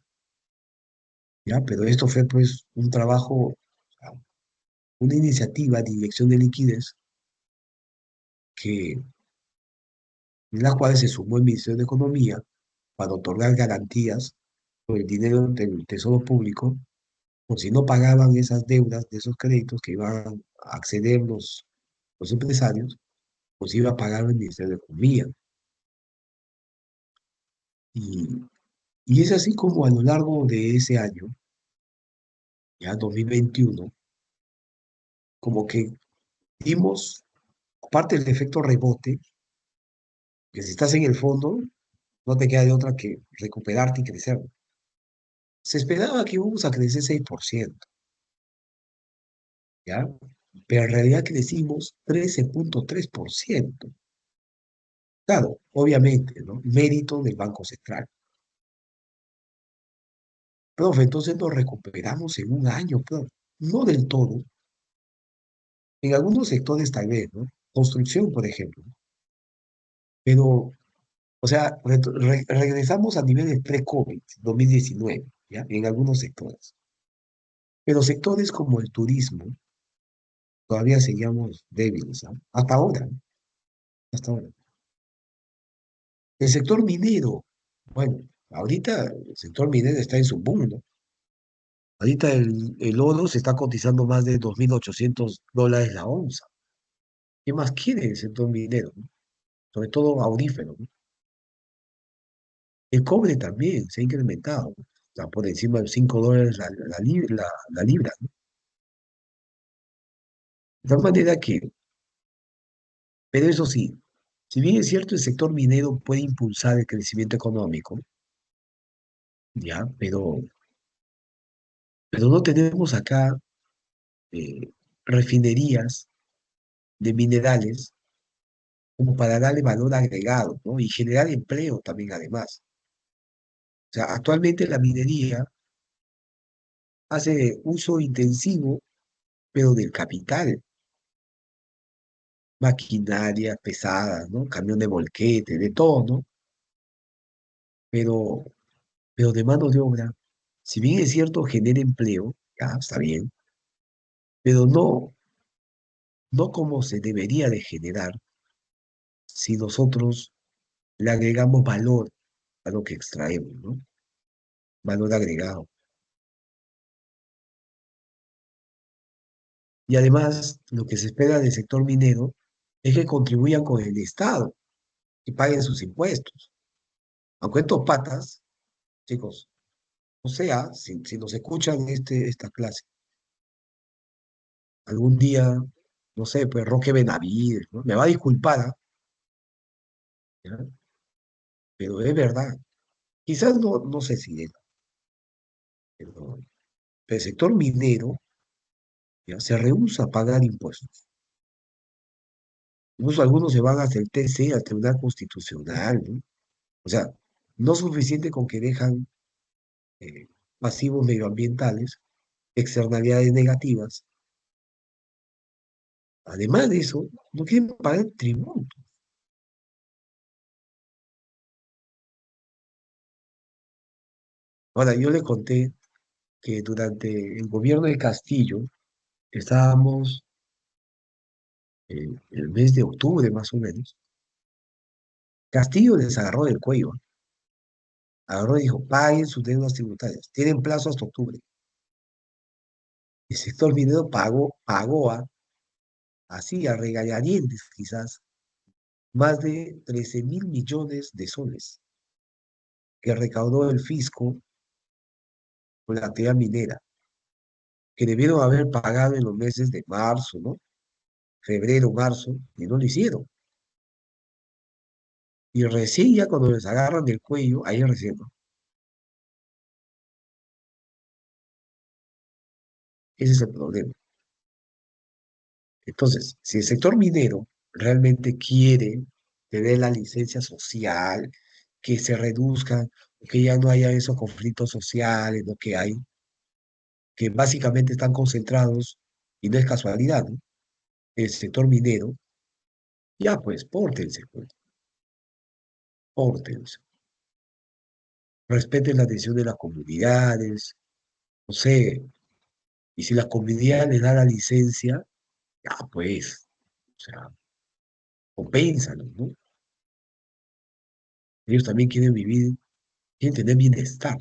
Ya, pero esto fue pues un trabajo, o sea, una iniciativa de inyección de liquidez que, en la cual se sumó el Ministerio de Economía para otorgar garantías por el dinero del Tesoro Público, por si no pagaban esas deudas de esos créditos que iban a acceder los empresarios, pues iba a pagar el Ministerio de Economía. Y, y es así como a lo largo de ese año, ya 2021, como que dimos, aparte del efecto rebote, que si estás en el fondo, no te queda de otra que recuperarte y crecer. Se esperaba que íbamos a crecer 6%, ¿ya? Pero en realidad crecimos 13,3%. Claro, obviamente, ¿no? Mérito del Banco Central. Profe, entonces nos recuperamos en un año, profe. No del todo. En algunos sectores tal vez, ¿no? Construcción, por ejemplo. Pero, o sea, regresamos a niveles pre-COVID, 2019, ¿ya? En algunos sectores. Pero sectores como el turismo, todavía seguíamos débiles, ¿ah? Hasta ahora, ¿no? Hasta ahora. El sector minero, bueno, ahorita el sector minero está en su boom, ¿no? Ahorita el oro se está cotizando más de $2.800 la onza. ¿Qué más quiere el sector minero, no? Sobre todo aurífero, ¿no? El cobre también se ha incrementado, ¿no? Está por encima de $5 la libra, ¿no? De tal manera que, pero eso sí, si bien es cierto, el sector minero puede impulsar el crecimiento económico, ya, pero no tenemos acá eh, refinerías de minerales como para darle valor agregado, ¿no? Y generar empleo también además. O sea, actualmente la minería hace uso intensivo, pero del capital, maquinaria pesada, ¿no? Camión de volquete, de todo, ¿no? Pero, pero de mano de obra, si bien es cierto, genera empleo, ya está bien, pero no como se debería de generar si nosotros le agregamos valor a lo que extraemos, ¿no? Valor agregado. Y además, lo que se espera del sector minero es que contribuyan con el Estado y paguen sus impuestos. Aunque estos patas, chicos, o sea, si nos escuchan esta clase, algún día, no sé, pues Roque Benavides, ¿no? Me va a disculpar, ¿ah? ¿Ya? Pero es verdad. Quizás no sé si es, pero el sector minero ya se rehúsa a pagar impuestos. Incluso algunos se van hasta el TC, al Tribunal Constitucional, ¿no? O sea, no suficiente con que dejan eh, pasivos medioambientales, externalidades negativas. Además de eso, no quieren pagar tributo. Ahora, yo le conté que durante el gobierno de Castillo estábamos el mes de octubre más o menos. Castillo les agarró del cuello, ¿eh? Agarró y dijo, paguen sus deudas tributarias. Tienen plazo hasta octubre. El sector minero así a regañadientes quizás, más de 13.000 millones de soles que recaudó el fisco con la actividad minera, que debieron haber pagado en los meses de marzo, ¿no? Febrero, marzo, y no lo hicieron. Y recién ya cuando les agarran del cuello, ahí recién, ¿no? Ese es el problema. Entonces, si el sector minero realmente quiere tener la licencia social, que se reduzca, que ya no haya esos conflictos sociales, lo que hay, que básicamente están concentrados, y no es casualidad, ¿no? El sector minero, ya pues, pórtense, respeten la decisión de las comunidades, no sé, y si la comunidad les da la licencia, ya pues, o sea, compénsalos, ¿no? Ellos también quieren vivir, quieren tener bienestar,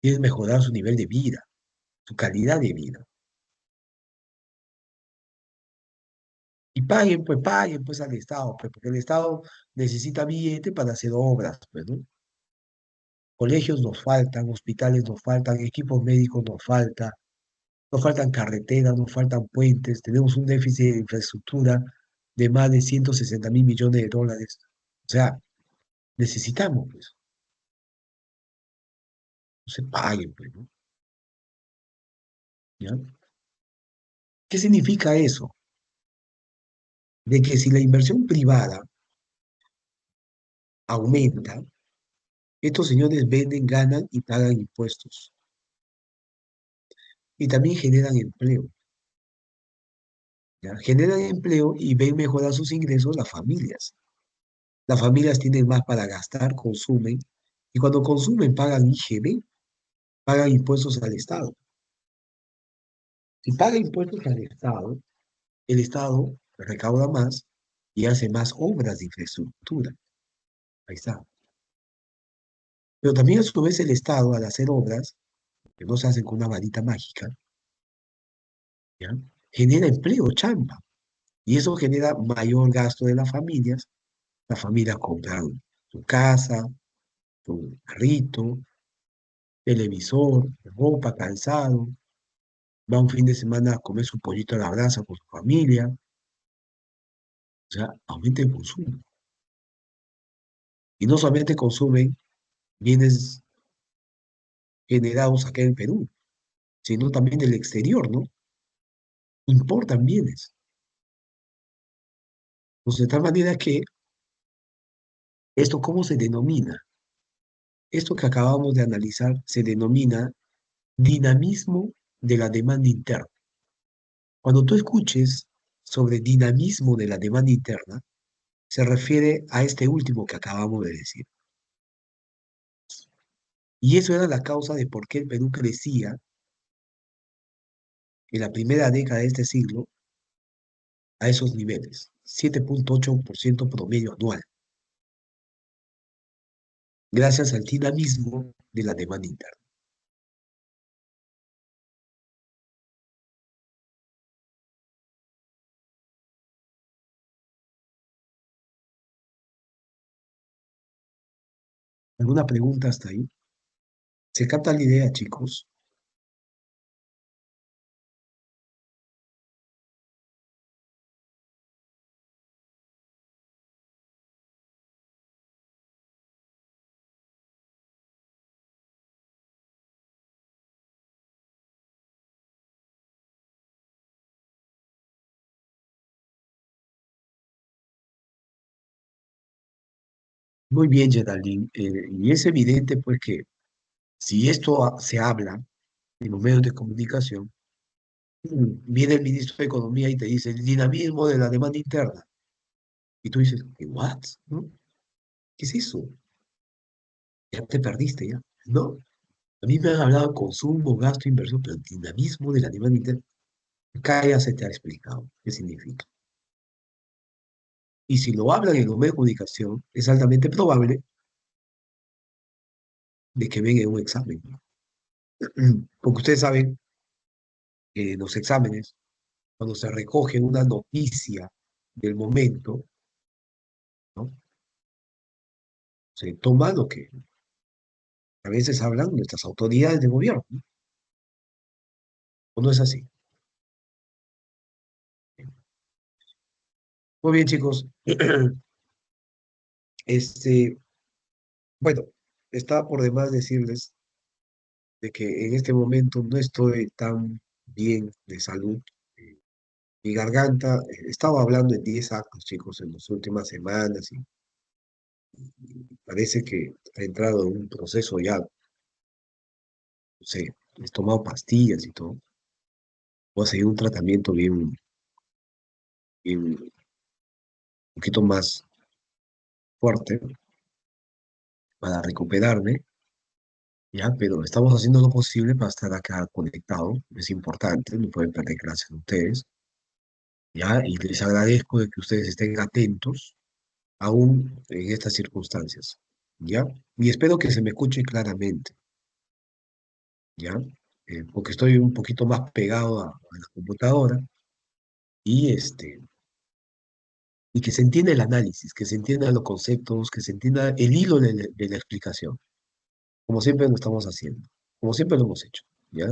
quieren mejorar su nivel de vida, su calidad de vida. Y paguen pues al Estado, pues, porque el Estado necesita billete para hacer obras, pues, ¿no? Colegios nos faltan, hospitales nos faltan, equipos médicos nos faltan carreteras, nos faltan puentes, tenemos un déficit de infraestructura de más de 160.000 millones de dólares. O sea, necesitamos, pues, no se paguen, pues, ¿no? ¿Ya? ¿Qué significa eso? De que si la inversión privada aumenta, estos señores venden, ganan y pagan impuestos. Y también generan empleo. ¿Ya? Generan empleo y ven mejorar sus ingresos las familias. Las familias tienen más para gastar, consumen, y cuando consumen pagan IGB, pagan impuestos al Estado. Si paga impuestos al Estado, el Estado recauda más y hace más obras de infraestructura. Ahí está. Pero también a su vez el Estado, al hacer obras, que no se hacen con una varita mágica, ¿ya? Genera empleo, chamba. Y eso genera mayor gasto de las familias. Las familias compran su casa, su carrito, televisor, ropa, calzado, va un fin de semana a comer su pollito a la brasa con su familia, o sea, aumenta el consumo. Y no solamente consumen bienes generados acá en Perú, sino también del exterior, ¿no? Importan bienes. Entonces, de tal manera que esto, ¿cómo se denomina? Esto que acabamos de analizar se denomina dinamismo de la demanda interna. Cuando tú escuches sobre dinamismo de la demanda interna, se refiere a este último que acabamos de decir. Y eso era la causa de por qué el Perú crecía en la primera década de este siglo a esos niveles, 7,8% promedio anual, gracias al dinamismo de la demanda interna. ¿Alguna pregunta hasta ahí? ¿Se capta la idea, chicos? Muy bien, Geraldine. Y es evidente, pues, que si esto se habla en los medios de comunicación, viene el ministro de Economía y te dice el dinamismo de la demanda interna. Y tú dices, ¿what? ¿No? ¿Qué es eso? Ya te perdiste, ya. No. A mí me han hablado de consumo, gasto, inversión, pero el dinamismo de la demanda interna. Acá ya se te ha explicado qué significa. Y si lo hablan en los medios de comunicación, es altamente probable de que venga un examen, ¿no? Porque ustedes saben que en los exámenes, cuando se recoge una noticia del momento, ¿no? Se toma lo que a veces hablan nuestras autoridades de gobierno, ¿no? ¿O no es así? Muy bien, chicos. Este, bueno, está por demás decirles de que en este momento no estoy tan bien de salud. Eh, Mi garganta, estaba hablando en 10 actos, chicos, en las últimas semanas y parece que ha entrado en un proceso ya, no sé, he tomado pastillas y todo. Voy a seguir un tratamiento un poquito más fuerte para recuperarme, ya, pero estamos haciendo lo posible para estar acá conectado. Es importante, no pueden perder clases de ustedes, ya, y les agradezco de que ustedes estén atentos aún en estas circunstancias, ya, y espero que se me escuche claramente, ya, porque estoy un poquito más pegado a la computadora y y que se entienda el análisis, que se entiendan los conceptos, que se entienda el hilo de la explicación, como siempre lo estamos haciendo, como siempre lo hemos hecho, ¿ya?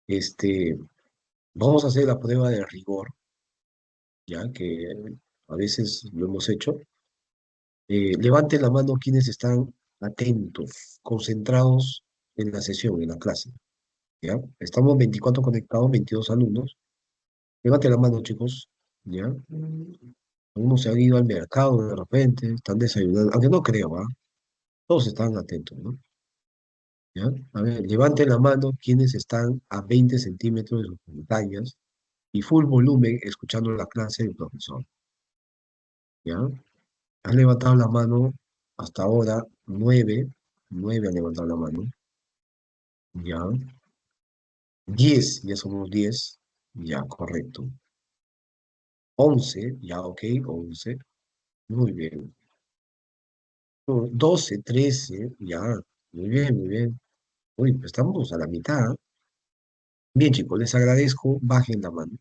Este, Vamos a hacer la prueba de rigor, ya que a veces lo hemos hecho. Levanten la mano quienes están atentos, concentrados en la sesión, en la clase, ¿ya? Estamos 24 conectados, 22 alumnos. Levanten la mano, chicos, ¿ya? Algunos se han ido al mercado de repente, están desayunando, aunque no creo, ¿ah? Todos están atentos, ¿no? ¿Ya? A ver, levanten la mano quienes están a 20 centímetros de sus pantallas y full volumen escuchando la clase del profesor, ¿ya? Han levantado la mano hasta ahora, 9 han levantado la mano, ¿ya? 10, ya somos 10, ya, correcto. 11, ya, ok, 11, muy bien. 12, 13, ya, muy bien, muy bien. Uy, pues estamos a la mitad. Bien, chicos, les agradezco, bajen la mano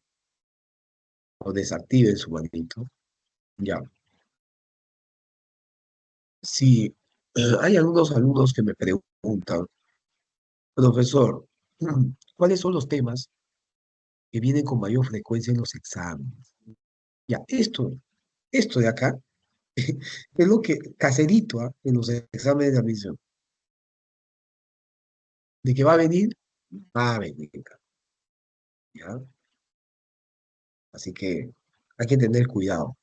o desactiven su manito, ya. Sí, hay algunos alumnos que me preguntan, profesor, ¿cuáles son los temas que vienen con mayor frecuencia en los exámenes? Ya, esto de acá es lo que, caserito, ¿ah? En los exámenes de admisión, de que va a venir, ¿ya? Así que hay que tener cuidado.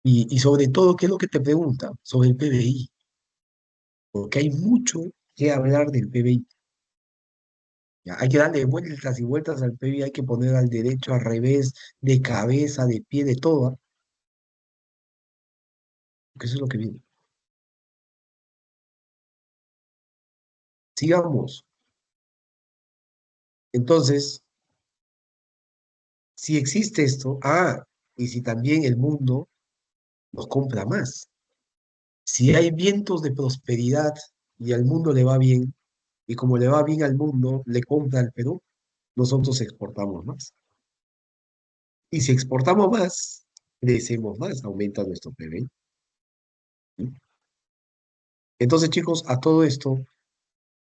Y sobre todo, ¿qué es lo que te preguntan? Sobre el PBI, porque hay mucho que hablar del PBI. ¿Ya? Hay que darle vueltas y vueltas al PBI, hay que poner al derecho, al revés, de cabeza, de pie, de todo, ¿ah? Porque eso es lo que viene. Sigamos. Entonces, si existe esto, y si también el mundo nos compra más. Si hay vientos de prosperidad y al mundo le va bien, y como le va bien al mundo, le compra al Perú, nosotros exportamos más. Y si exportamos más, crecemos más, aumenta nuestro PBI. ¿Sí? Entonces, chicos, a todo esto,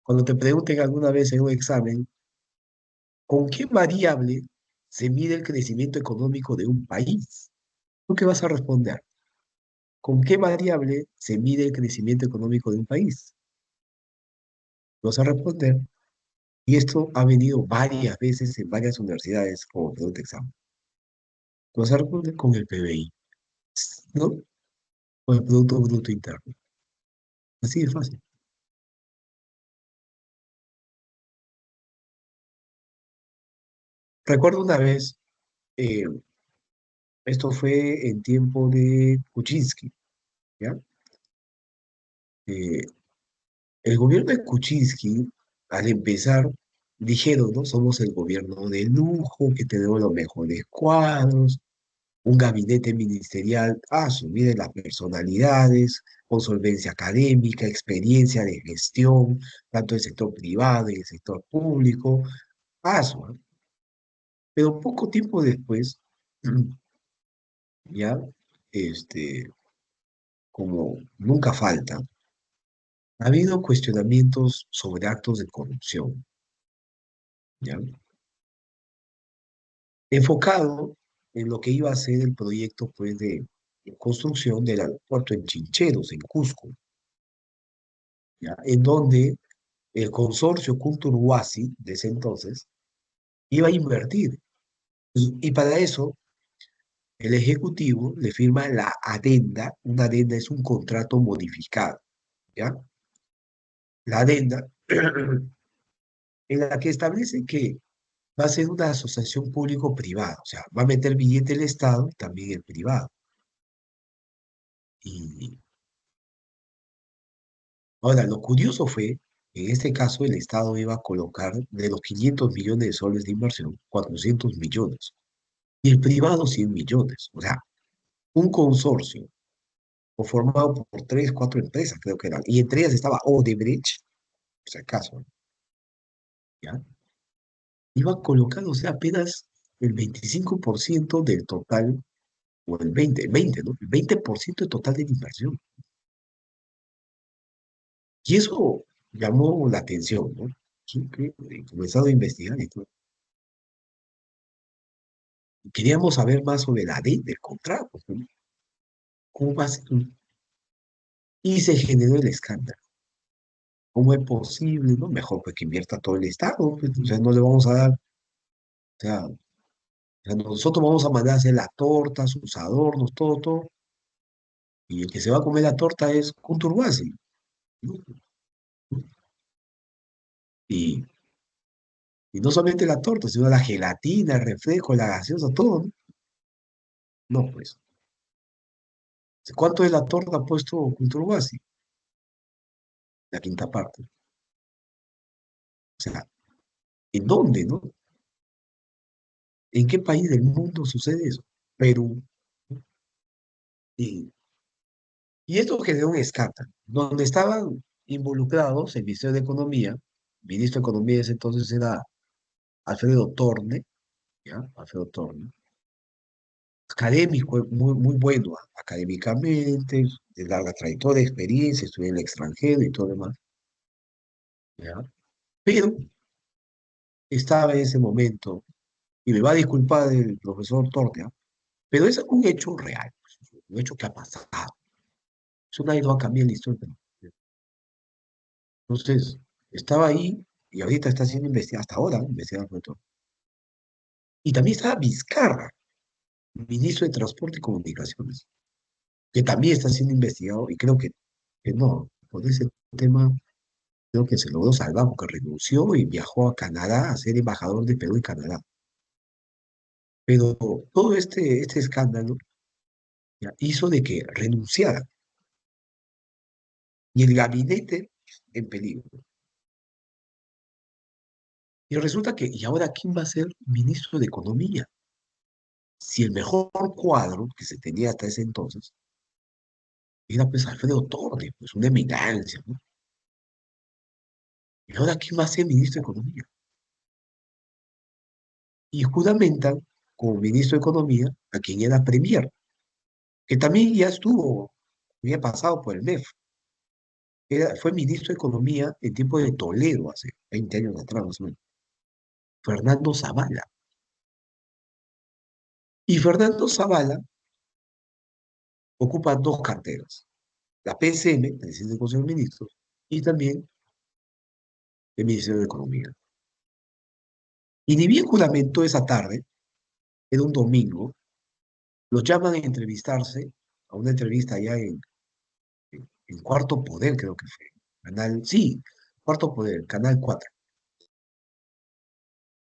cuando te pregunten alguna vez en un examen, ¿con qué variable se mide el crecimiento económico de un país? ¿Tú qué vas a responder? ¿Con qué variable se mide el crecimiento económico de un país? Vas a responder. Y esto ha venido varias veces en varias universidades como pregunta de examen. Vas a responder con el PBI, ¿no? Con el Producto Bruto Interno. Así de fácil. Recuerdo una vez, eh, esto fue en tiempo de Kuczynski, ¿ya? Eh, el gobierno de Kuczynski, al empezar, dijeron, ¿no? Somos el gobierno de lujo, que tenemos los mejores cuadros, un gabinete ministerial a asumir de las personalidades, con solvencia académica, experiencia de gestión, tanto del sector privado y del sector público, ASUA. Pero poco tiempo después, ya, este, como nunca falta, ha habido cuestionamientos sobre actos de corrupción, ya, enfocado en lo que iba a ser el proyecto, pues, de construcción del aeropuerto en Chincheros, en Cusco, ¿ya? En donde el consorcio Culturhuasi de ese entonces iba a invertir. Y para eso, el Ejecutivo le firma la adenda. Una adenda es un contrato modificado, ¿ya? La adenda en la que establece que va a ser una asociación público-privada, o sea, va a meter billete el Estado, también el privado. Y ahora, lo curioso fue, en este caso, el Estado iba a colocar de los 500 millones de soles de inversión, 400 millones, y el privado 100 millones. O sea, un consorcio o formado por tres, cuatro empresas, creo que eran, y entre ellas estaba Odebrecht, por si acaso, ¿ya? Iba colocándose apenas el 25% del total, o el 20, ¿no? El 20% del total de la inversión. Y eso llamó la atención, ¿no? Sí, he comenzado a investigar y todo. Queríamos saber más sobre la ley del contrato, ¿no? ¿Cómo va a ser? Y se generó el escándalo. ¿Cómo es posible, no? Mejor pues que invierta todo el Estado, pues, o sea, no le vamos a dar, o sea, nosotros vamos a mandar a hacer la torta, sus adornos, todo, todo, y el que se va a comer la torta es Conturbasi, ¿no? Y, y no solamente la torta, sino la gelatina, el refresco, la gaseosa, todo, ¿no? No, pues, ¿cuánto es la torta puesto Conturbasi? La quinta parte. O sea, ¿en dónde, no? ¿En qué país del mundo sucede eso? Perú. ¿No? Y esto generó un escándalo, donde estaban involucrados el Ministerio de Economía, el ministro de Economía de ese entonces era Alfredo Torne, ¿ya? Alfredo Torne, académico, muy, muy bueno académicamente, de larga trayectoria, experiencia, estudió en el extranjero y todo lo demás, ¿ya? Pero estaba en ese momento, y me va a disculpar el profesor Torne, ¿ah? Pero es un hecho real, pues, un hecho que ha pasado. Eso nadie lo va a cambiar en la historia. Entonces, estaba ahí y ahorita está siendo investigado, hasta ahora, investigado por todo. Y también estaba Vizcarra, ministro de Transporte y Comunicaciones, que también está siendo investigado y creo que no, por ese tema creo que se logró salvar porque renunció y viajó a Canadá a ser embajador de Perú y Canadá. Pero todo este escándalo ya, hizo de que renunciara y el gabinete en peligro. Y resulta que, ¿y ahora quién va a ser ministro de Economía? Si el mejor cuadro que se tenía hasta ese entonces era pues Alfredo Torres, pues una eminencia, ¿no? ¿Y ahora quién va a ser ministro de Economía? Y juramentan como ministro de Economía a quien era Premier, que también ya estuvo, había pasado por el MEF. Fue ministro de Economía en tiempo de Toledo, hace 20 años atrás, más o menos. Fernando Zavala. Y Fernando Zavala ocupa dos carteras. La PSM, Presidencia del Consejo de Ministros, y también el Ministerio de Economía. Y ni bien juramentó esa tarde, era un domingo, los llaman a entrevistarse, a una entrevista allá en Cuarto Poder, creo que fue. Canal, sí, Cuarto Poder, Canal 4.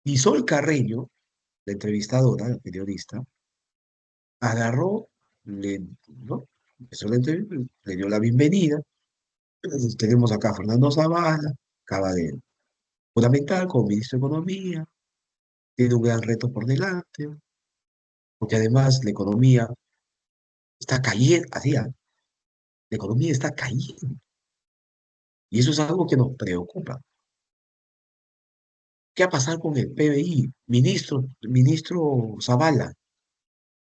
Y Sol Carreño, la entrevistadora, la periodista, agarró, ¿no? Empezó la entrevista, le dio la bienvenida. Entonces, tenemos acá a Fernando Zavala, acaba de fundamental como ministro de Economía, tiene un gran reto por delante, porque además la economía está cayendo, así, ¿ah? La economía está cayendo. Y eso es algo que nos preocupa. ¿Qué va a pasar con el PBI? Ministro Zavala,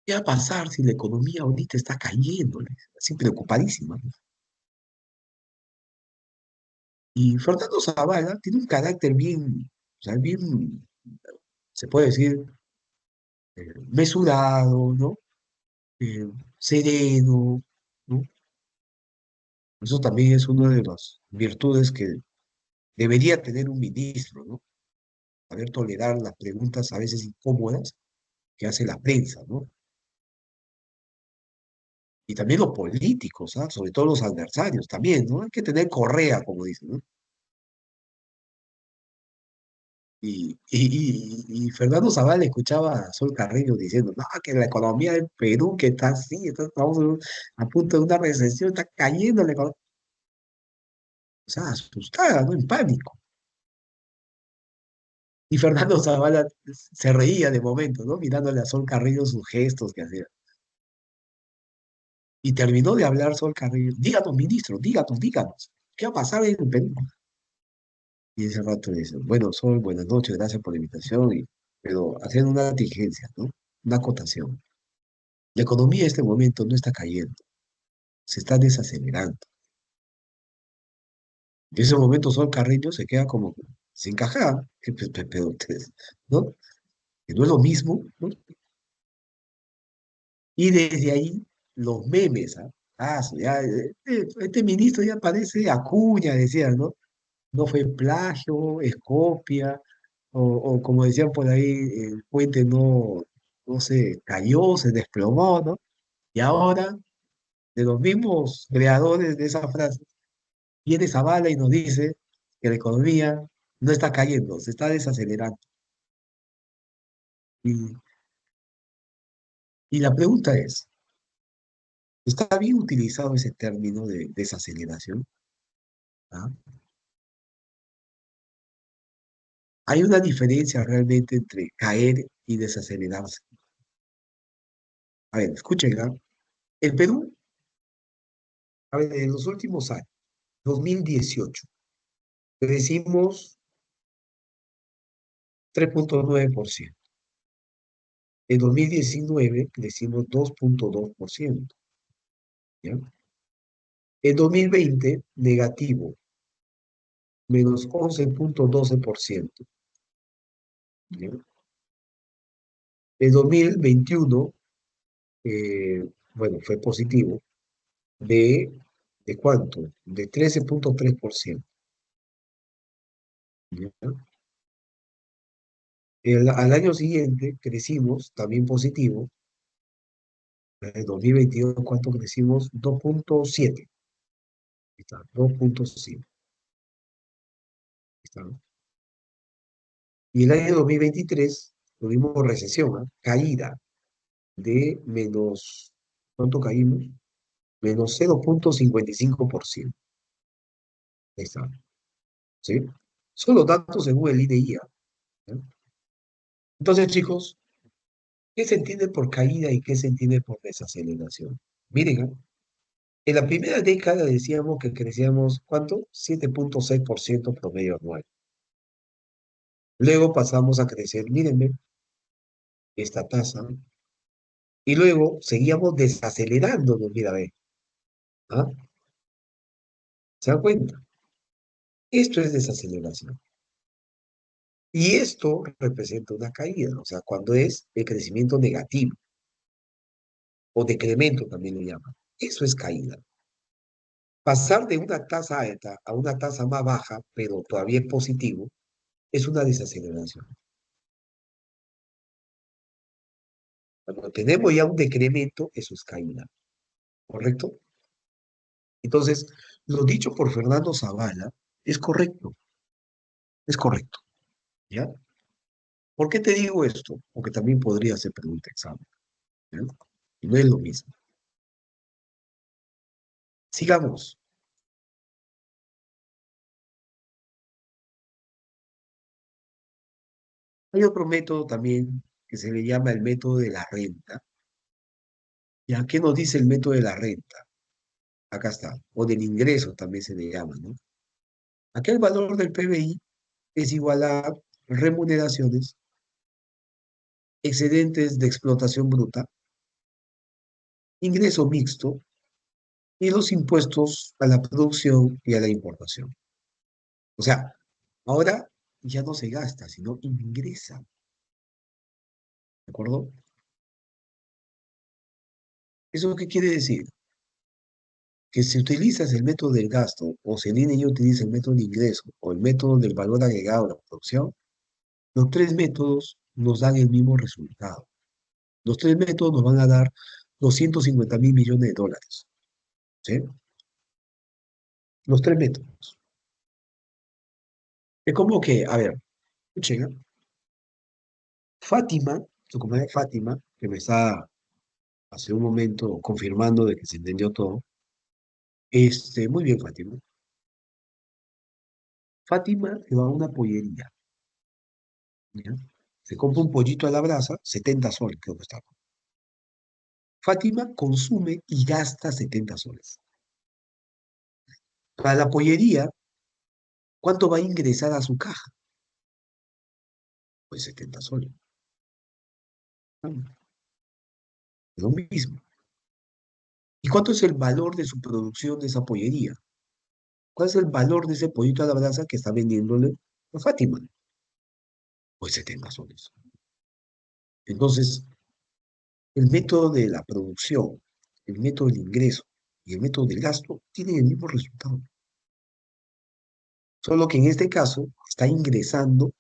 ¿qué va a pasar si la economía ahorita está cayendo? Así preocupadísima. Y Fernando Zavala tiene un carácter bien, o sea, bien, se puede decir, mesurado, ¿no? Sereno, ¿no? Eso también es una de las virtudes que debería tener un ministro, ¿no? Saber tolerar las preguntas a veces incómodas que hace la prensa, ¿no? Y también los políticos, ¿ah? Sobre todo los adversarios también, ¿no? Hay que tener correa, como dicen, ¿no? Y Fernando Zavala escuchaba a Sol Carreño diciendo, no, que la economía del Perú, que está así, estamos a punto de una recesión, está cayendo la economía. O sea, asustada, ¿no? En pánico. Y Fernando Zavala se reía de momento, ¿no? Mirándole a Sol Carreño sus gestos que hacía. Y terminó de hablar Sol Carreño. Díganos, ministro, díganos. ¿Qué va a pasar en el Perú? Y ese rato dice, bueno, Sol, buenas noches, gracias por la invitación, pero haciendo una contingencia, ¿no? Una acotación. La economía en este momento no está cayendo, se está desacelerando. En ese momento Sol Carreño se queda como sin caja, pero, ¿no? Que no es lo mismo, ¿no? Y desde ahí los memes, ¿ah? Ya, este ministro ya parece Acuña, decían, ¿no? No fue plagio, es copia, o como decían por ahí, el puente no se cayó, se desplomó, ¿no? Y ahora, de los mismos creadores de esa frase, viene Zavala y nos dice que la economía no está cayendo, se está desacelerando. Y, y la pregunta es, ¿está bien utilizado ese término de desaceleración? ¿Ah? Hay una diferencia realmente entre caer y desacelerarse. A ver, escuchen, ¿ah? El Perú, a ver, en los últimos años, 2018, crecimos 3,9%. En 2019 crecimos 2,2%. ¿Ya? En 2020, negativo, menos 11,12%. ¿Ya? En 2021, bueno, fue positivo, de, ¿de cuánto? De 13,3%. ¿Ya? Al año siguiente crecimos, también positivo. En 2022, ¿cuánto crecimos? 2,7. Está, 2,7. Está. Y el año 2023 tuvimos recesión, ¿ah? Caída de menos, ¿cuánto caímos? Menos 0,55%. Ahí está, ¿sí? Son los datos según el IDI. ¿No? Entonces, chicos, ¿qué se entiende por caída y qué se entiende por desaceleración? Miren, ¿ah? En la primera década decíamos que crecíamos, ¿cuánto? 7,6% promedio anual. Luego pasamos a crecer, mírenme, esta tasa, y luego seguíamos desacelerándonos, mira, ve, ¿ah? ¿Se dan cuenta? Esto es desaceleración. Y esto representa una caída, o sea, cuando es el crecimiento negativo, o decremento también le llaman. Eso es caída. Pasar de una tasa alta a una tasa más baja, pero todavía es positivo, es una desaceleración. Cuando tenemos ya un decremento, eso es caída, ¿correcto? Entonces, lo dicho por Fernando Zavala es correcto, ¿ya? ¿Por qué te digo esto? Porque también podría ser pregunta examen, ¿ya? Y no es lo mismo. Sigamos. Hay otro método también que se le llama el método de la renta. ¿Ya? ¿Qué nos dice el método de la renta? Acá está. O del ingreso también se le llama, ¿no? Aquel valor del PBI es igual a remuneraciones, excedentes de explotación bruta, ingreso mixto y los impuestos a la producción y a la importación. O sea, ahora ya no se gasta, sino ingresa. ¿De acuerdo? ¿Eso qué quiere decir? que si utilizas el método del gasto, o si el INE utiliza el método de ingreso, o el método del valor agregado de la producción, los tres métodos nos dan el mismo resultado. Los tres métodos nos van a dar 250.000 millones de dólares. ¿Sí? Los tres métodos. Es como que, a ver, escuchen, ¿eh? Fátima, su compañera Fátima, que me está hace un momento confirmando de que se entendió todo, muy bien, Fátima. Fátima se va a una pollería, ¿ya? Se compra un pollito a la brasa, 70 soles, creo que está. Fátima consume y gasta 70 soles. Para la pollería, ¿cuánto va a ingresar a su caja? Pues 70 soles. Ah, es lo mismo. ¿Y cuánto es el valor de su producción de esa pollería? ¿Cuál es el valor de ese pollito a la brasa que está vendiéndole a Fátima? Pues 70 soles. Entonces, el método de la producción, el método del ingreso y el método del gasto tienen el mismo resultado. Solo que en este caso está ingresando,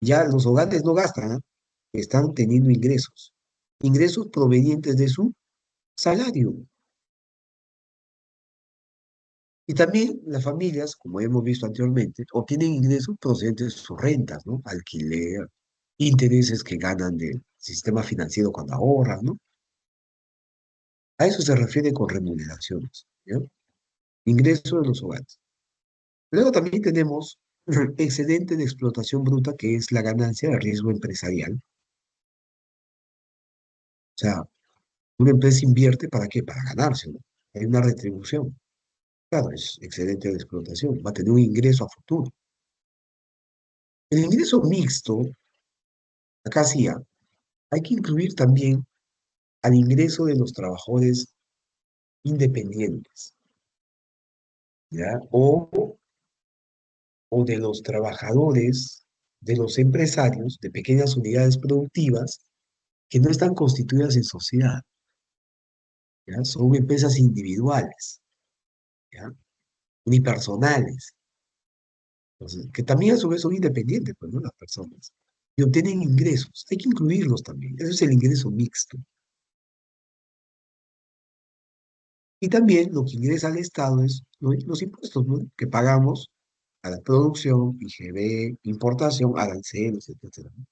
ya los hogares no gastan, ¿ah? Están teniendo ingresos. Ingresos provenientes de su salario. Y también las familias, como hemos visto anteriormente, obtienen ingresos procedentes de sus rentas, ¿no? Alquiler, intereses que ganan del sistema financiero cuando ahorran, ¿no? A eso se refiere con remuneraciones, ¿ya? Ingresos de los hogares. Luego también tenemos excedente de explotación bruta, que es la ganancia de riesgo empresarial. O sea, una empresa invierte ¿para qué? Para ganarse, ¿no? Hay una retribución. Claro, es excedente de explotación. Va a tener un ingreso a futuro. El ingreso mixto, acá sí, hay que incluir también al ingreso de los trabajadores independientes, ¿ya? O de los trabajadores, de los empresarios de pequeñas unidades productivas que no están constituidas en sociedad, ¿ya? Son empresas individuales, ¿ya? Unipersonales, entonces, que también a su vez son independientes, pues, ¿no? Las personas. Y obtienen ingresos. Hay que incluirlos también. Eso es el ingreso mixto. Y también lo que ingresa al Estado es los impuestos, ¿no? Que pagamos a la producción, IGB, importación, aranceles, etcétera, ¿no?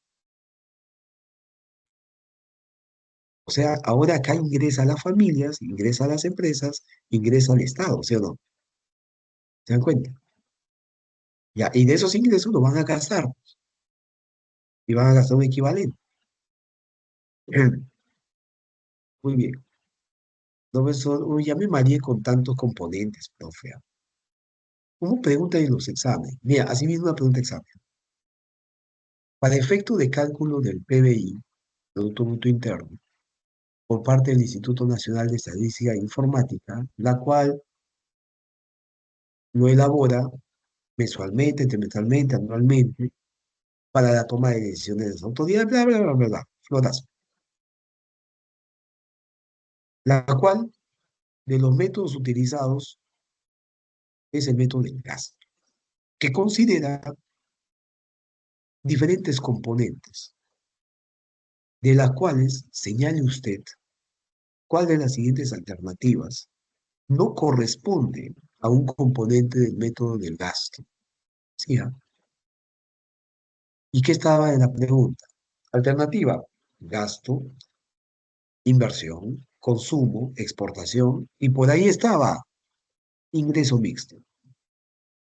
O sea, ahora acá ingresa a las familias, ingresa a las empresas, ingresa al Estado, ¿sí o no? ¿Se dan cuenta? Ya, y de esos ingresos los van a gastar, y van a gastar un equivalente. Muy bien. No, uy, ya me mareé con tantos componentes, profe. ¿Cómo pregunta en los exámenes? Mira, así mismo una pregunta de examen. Para efecto de cálculo del PBI, Producto Bruto Interno, por parte del Instituto Nacional de Estadística e Informática, la cual lo elabora mensualmente, trimestralmente, anualmente, para la toma de decisiones de las autoridades, bla, bla, bla, bla, bla, flotazo. La cual, de los métodos utilizados, es el método del gasto, que considera diferentes componentes, de las cuales señale usted cuál de las siguientes alternativas no corresponde a un componente del método del gasto. ¿Sí, ah? ¿Y qué estaba en la pregunta? Alternativa, gasto, inversión, consumo, exportación, y por ahí estaba ingreso mixto.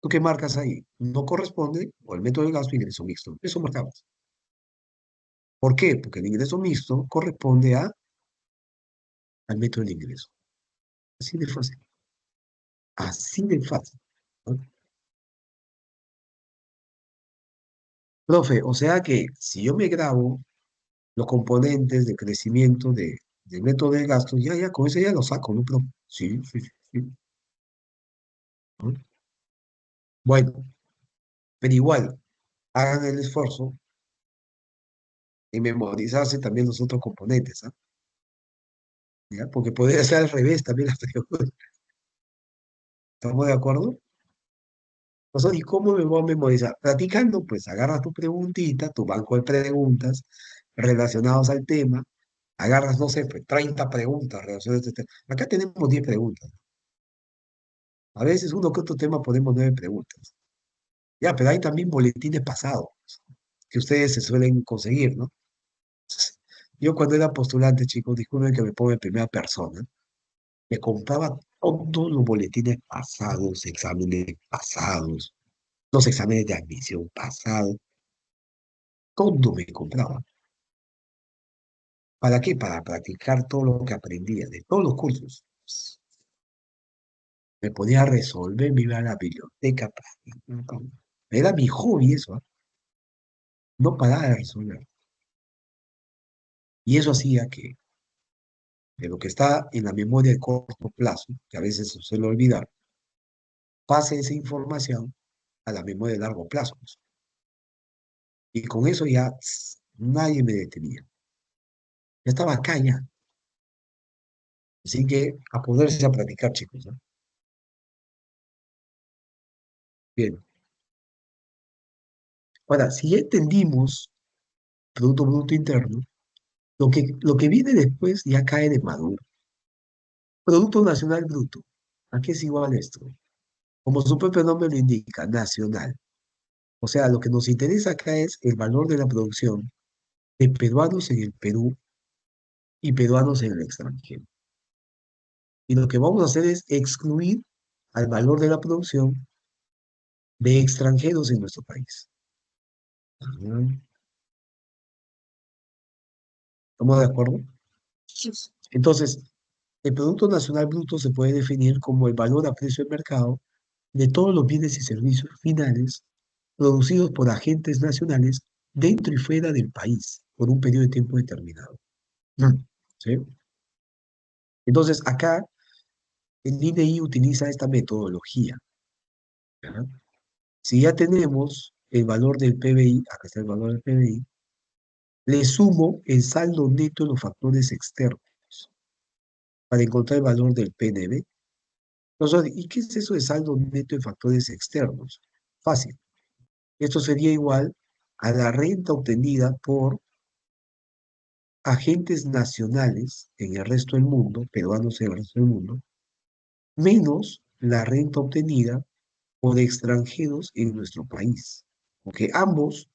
¿Tú qué marcas ahí? No corresponde, o el método de gasto, ingreso mixto. Eso marcabas. ¿Por qué? Porque el ingreso mixto corresponde al método de ingreso. Así de fácil. Así de fácil, ¿no? Profe, o sea que si yo me grabo los componentes de crecimiento del método de gasto, ya, con eso ya lo saco, ¿no, profe? Sí, sí, sí, sí, ¿no? Bueno, pero igual, hagan el esfuerzo en memorizarse también los otros componentes, ¿ah? ¿Ya? Porque podría ser al revés también la pregunta. ¿Estamos de acuerdo? Nosotros, ¿y cómo me voy a memorizar? Practicando, pues agarras tu preguntita, tu banco de preguntas relacionados al tema, agarras, no sé, pues 30 preguntas relacionadas a este tema. Acá tenemos 10 preguntas. A veces uno que otro tema ponemos 9 preguntas. Ya, pero hay también boletines pasados que ustedes se suelen conseguir, ¿no? Yo cuando era postulante, chicos, disculpen que me ponga en primera persona, me compraba todos los boletines pasados, exámenes pasados, los exámenes de admisión pasados, todo me compraba. ¿Para qué? Para practicar todo lo que aprendía de todos los cursos. Me ponía a resolver, me iba a la biblioteca. Era mi hobby eso, ¿ah? No paraba de resolver. Y eso hacía que de lo que está en la memoria de corto plazo, que a veces se suele olvidar, pase esa información a la memoria de largo plazo, pues. Y con eso ya nadie me detenía. Ya estaba acá ya. Así que a ponerse a practicar, chicos, ¿no? Bien. Ahora, si ya entendimos Producto Bruto Interno, lo que viene después ya cae de maduro. Producto Nacional Bruto. ¿A qué es igual esto? Como su propio nombre lo indica, nacional. O sea, lo que nos interesa acá es el valor de la producción de peruanos en el Perú y peruanos en el extranjero. Y lo que vamos a hacer es excluir al valor de la producción de extranjeros en nuestro país. Ujú. ¿Estamos de acuerdo? Sí. Entonces, el Producto Nacional Bruto se puede definir como el valor a precio de mercado de todos los bienes y servicios finales producidos por agentes nacionales dentro y fuera del país por un periodo de tiempo determinado. ¿Sí? Entonces, acá el INEI utiliza esta metodología. ¿Ya? Si ya tenemos el valor del PBI, acá está el valor del PBI, le sumo el saldo neto de los factores externos para encontrar el valor del PNB. Entonces, ¿y qué es eso de saldo neto de factores externos? Fácil. Esto sería igual a la renta obtenida por agentes nacionales en el resto del mundo, peruanos en el resto del mundo, menos la renta obtenida por extranjeros en nuestro país. Porque ambos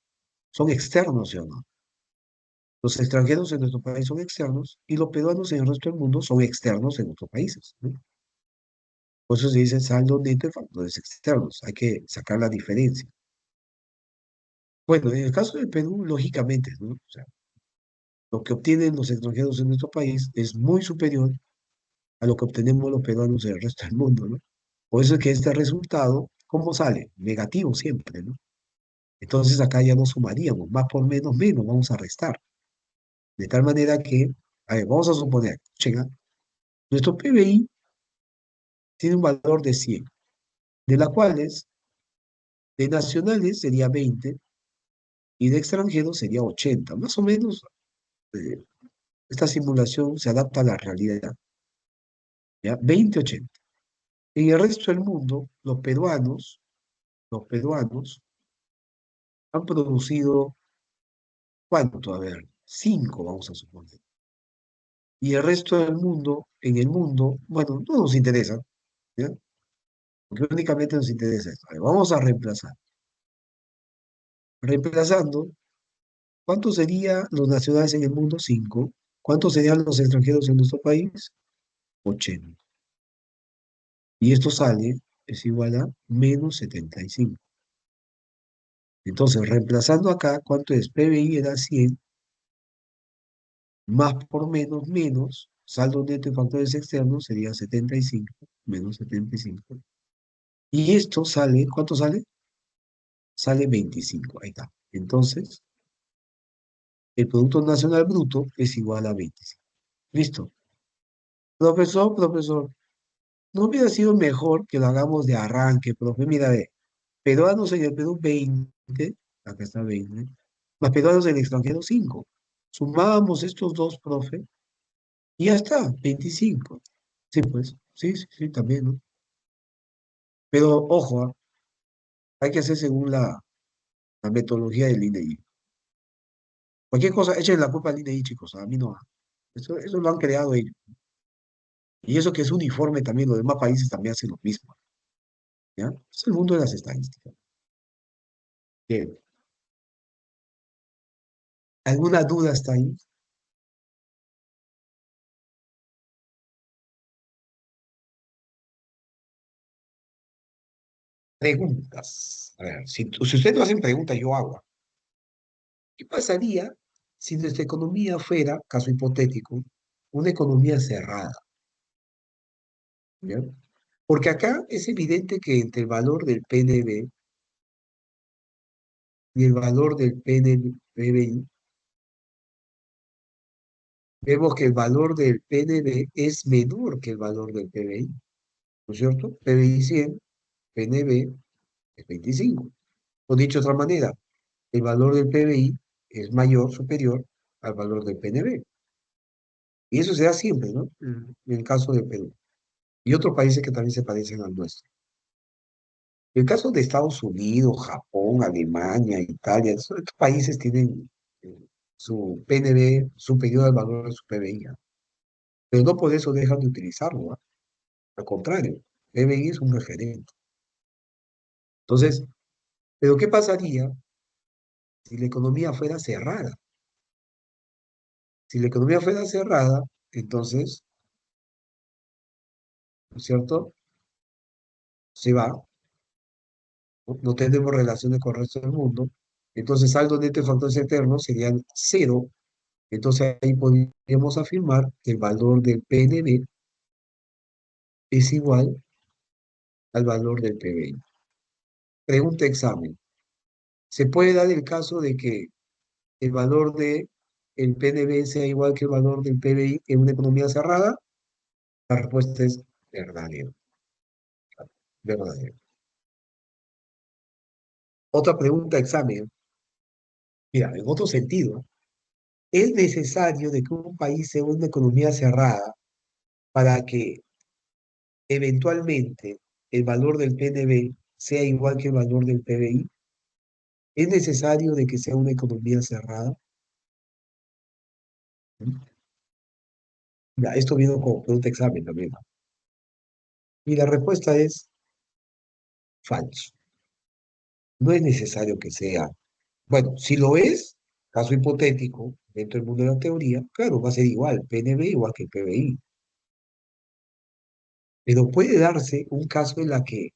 son externos, ¿sí o no? Los extranjeros en nuestro país son externos y los peruanos en el resto del mundo son externos en otros países, ¿no? Por eso se dice saldo neto de factores externos. Hay que sacar la diferencia. Bueno, en el caso del Perú, lógicamente, ¿no? O sea, lo que obtienen los extranjeros en nuestro país es muy superior a lo que obtenemos los peruanos en el resto del mundo, ¿no? Por eso es que este resultado, ¿cómo sale? Negativo siempre, ¿no? Entonces acá ya no sumaríamos, más por menos, menos, vamos a restar. De tal manera que, a ver, vamos a suponer, checa, nuestro PBI tiene un valor de 100, de las cuales de nacionales sería 20 y de extranjeros sería 80. Más o menos, eh, esta simulación se adapta a la realidad, ¿ya? 20, 80. En el resto del mundo, los peruanos han producido, ¿cuánto? A ver, 5 vamos a suponer. Y el resto del mundo, en el mundo, bueno, no nos interesa, ¿ya? Porque únicamente nos interesa esto. A ver, vamos a reemplazar. Reemplazando, ¿cuántos serían los nacionales en el mundo? 5. ¿Cuántos serían los extranjeros en nuestro país? 80. Y esto sale, es igual a menos 75. Entonces, reemplazando acá, ¿cuánto es? PBI era 100, más por menos, menos, saldo neto de factores externos sería 75, menos 75. Y esto sale, ¿cuánto sale? Sale 25, ahí está. Entonces, el Producto Nacional Bruto es igual a 25. Listo. Profesor, ¿no hubiera sido mejor que lo hagamos de arranque, profe? Mira, ve, peruanos en el Perú 20, acá está 20, más peruanos en el extranjero 5. Sumamos estos dos, profe, y ya está, 25. Sí, pues, sí, sí, sí, también, ¿no? Pero ojo, hay que hacer según la metodología del INEI. Cualquier cosa, echen la culpa al INEI, chicos, a mí no. Eso lo han creado ellos. Y eso que es uniforme también, los demás países también hacen lo mismo, ¿ya? Es el mundo de las estadísticas. Bien. ¿Alguna duda está ahí? Preguntas. A ver, si ustedes no hacen preguntas, yo hago. ¿Qué pasaría si nuestra economía fuera, caso hipotético, una economía cerrada? ¿Ya? Porque acá es evidente que entre el valor del PNB y el valor del PBI, vemos que el valor del PNB es menor que el valor del PBI, ¿no es cierto? PBI 100, PNB es 25. O dicho de otra manera, el valor del PBI es mayor, superior al valor del PNB. Y eso se da siempre, ¿no? En el caso de Perú. Y otros países que también se parecen al nuestro. En el caso de Estados Unidos, Japón, Alemania, Italia, estos países tienen su PNB superior al valor de su PBI, ¿ah? Pero no por eso dejan de utilizarlo, ¿ah? Al contrario, PBI es un referente. Entonces, ¿pero qué pasaría si la economía fuera cerrada? Si la economía fuera cerrada, entonces, ¿no es cierto? Se va, ¿no? No tenemos relaciones con el resto del mundo. Entonces, saldo neto de factores externos serían cero. Entonces, ahí podríamos afirmar que el valor del PNB es igual al valor del PBI. Pregunta examen. ¿Se puede dar el caso de que el valor de el PNB sea igual que el valor del PBI en una economía cerrada? La respuesta es verdadero, verdadero. Otra pregunta examen. Mira, en otro sentido, ¿es necesario de que un país sea una economía cerrada para que eventualmente el valor del PNB sea igual que el valor del PBI? ¿Es necesario de que sea una economía cerrada? Ya, esto vino como pregunta examen también, ¿no? Y la respuesta es falso. No es necesario que sea. Bueno, si lo es, caso hipotético, dentro del mundo de la teoría, claro, va a ser igual, PNB igual que PBI. Pero puede darse un caso en la que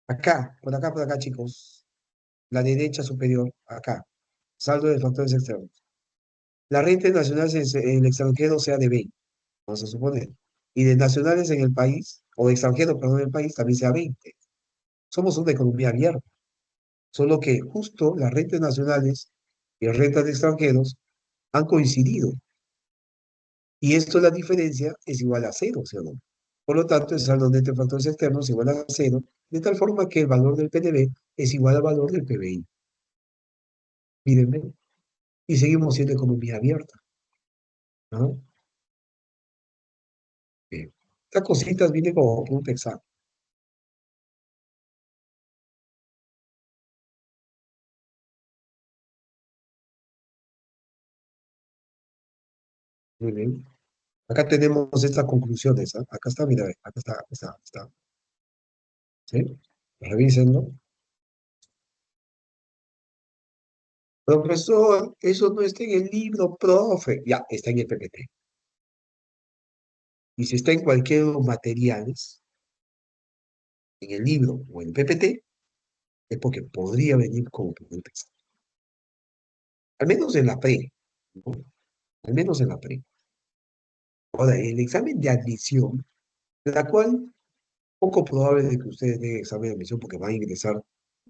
acá, por acá, chicos, la derecha superior, acá, saldo de factores externos. La renta nacional en el extranjero sea de 20, vamos a suponer. Y de nacionales en el país, o de extranjeros, perdón, en el país, también sea 20. Somos una economía abierta. Solo que justo las rentas nacionales y las rentas de extranjeros han coincidido. Y esto, la diferencia, es igual a cero, ¿sí o no? Por lo tanto, el saldo neto de factores externos es igual a cero, de tal forma que el valor del PNB es igual al valor del PBI. Mírenme. Y seguimos siendo economía abierta, ¿no? Bien. Estas cositas vienen como un examen. Muy bien. Acá tenemos estas conclusiones, ¿ah? Acá está, mira, acá está, acá está, acá está. ¿Sí? Revísenlo. Profesor, eso no está en el libro, profe. Ya, está en el PPT. Y si está en cualquiera de los materiales, en el libro o en el PPT, es porque podría venir como pregunta examen. Al menos en la pre, ¿no? Al menos en la pre. Ahora, el examen de admisión, la cual poco probable de que ustedes den examen de admisión porque van a ingresar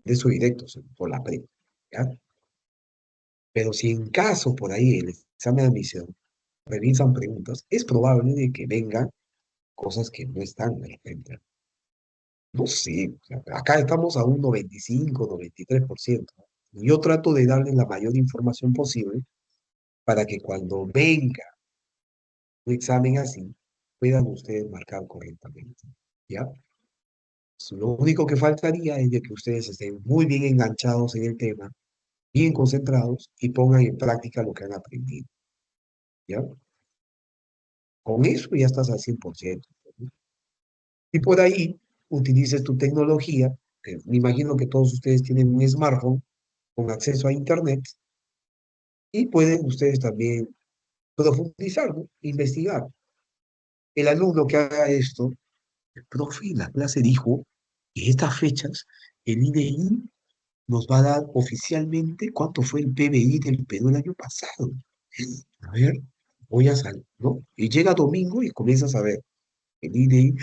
de eso directos por la pre, ¿ya? Pero si en caso por ahí el examen de admisión revisan preguntas, es probable de que vengan cosas que no están de repente. No sé, o sea, acá estamos a un 95, 93%. Yo trato de darles la mayor información posible para que cuando venga un examen así, puedan ustedes marcar correctamente. ¿Ya? Lo único que faltaría es de que ustedes estén muy bien enganchados en el tema, bien concentrados y pongan en práctica lo que han aprendido, ¿ya? Con eso ya estás al 100%, ¿no? Y por ahí utilices tu tecnología, que me imagino que todos ustedes tienen un smartphone con acceso a Internet y pueden ustedes también profundizar, ¿no? Investigar. El alumno que haga esto, el profe en la clase dijo que estas fechas el INEI nos va a dar oficialmente cuánto fue el PBI del Perú el año pasado. A ver, voy a salir, ¿no? Y llega domingo y comienzas a ver el INEI,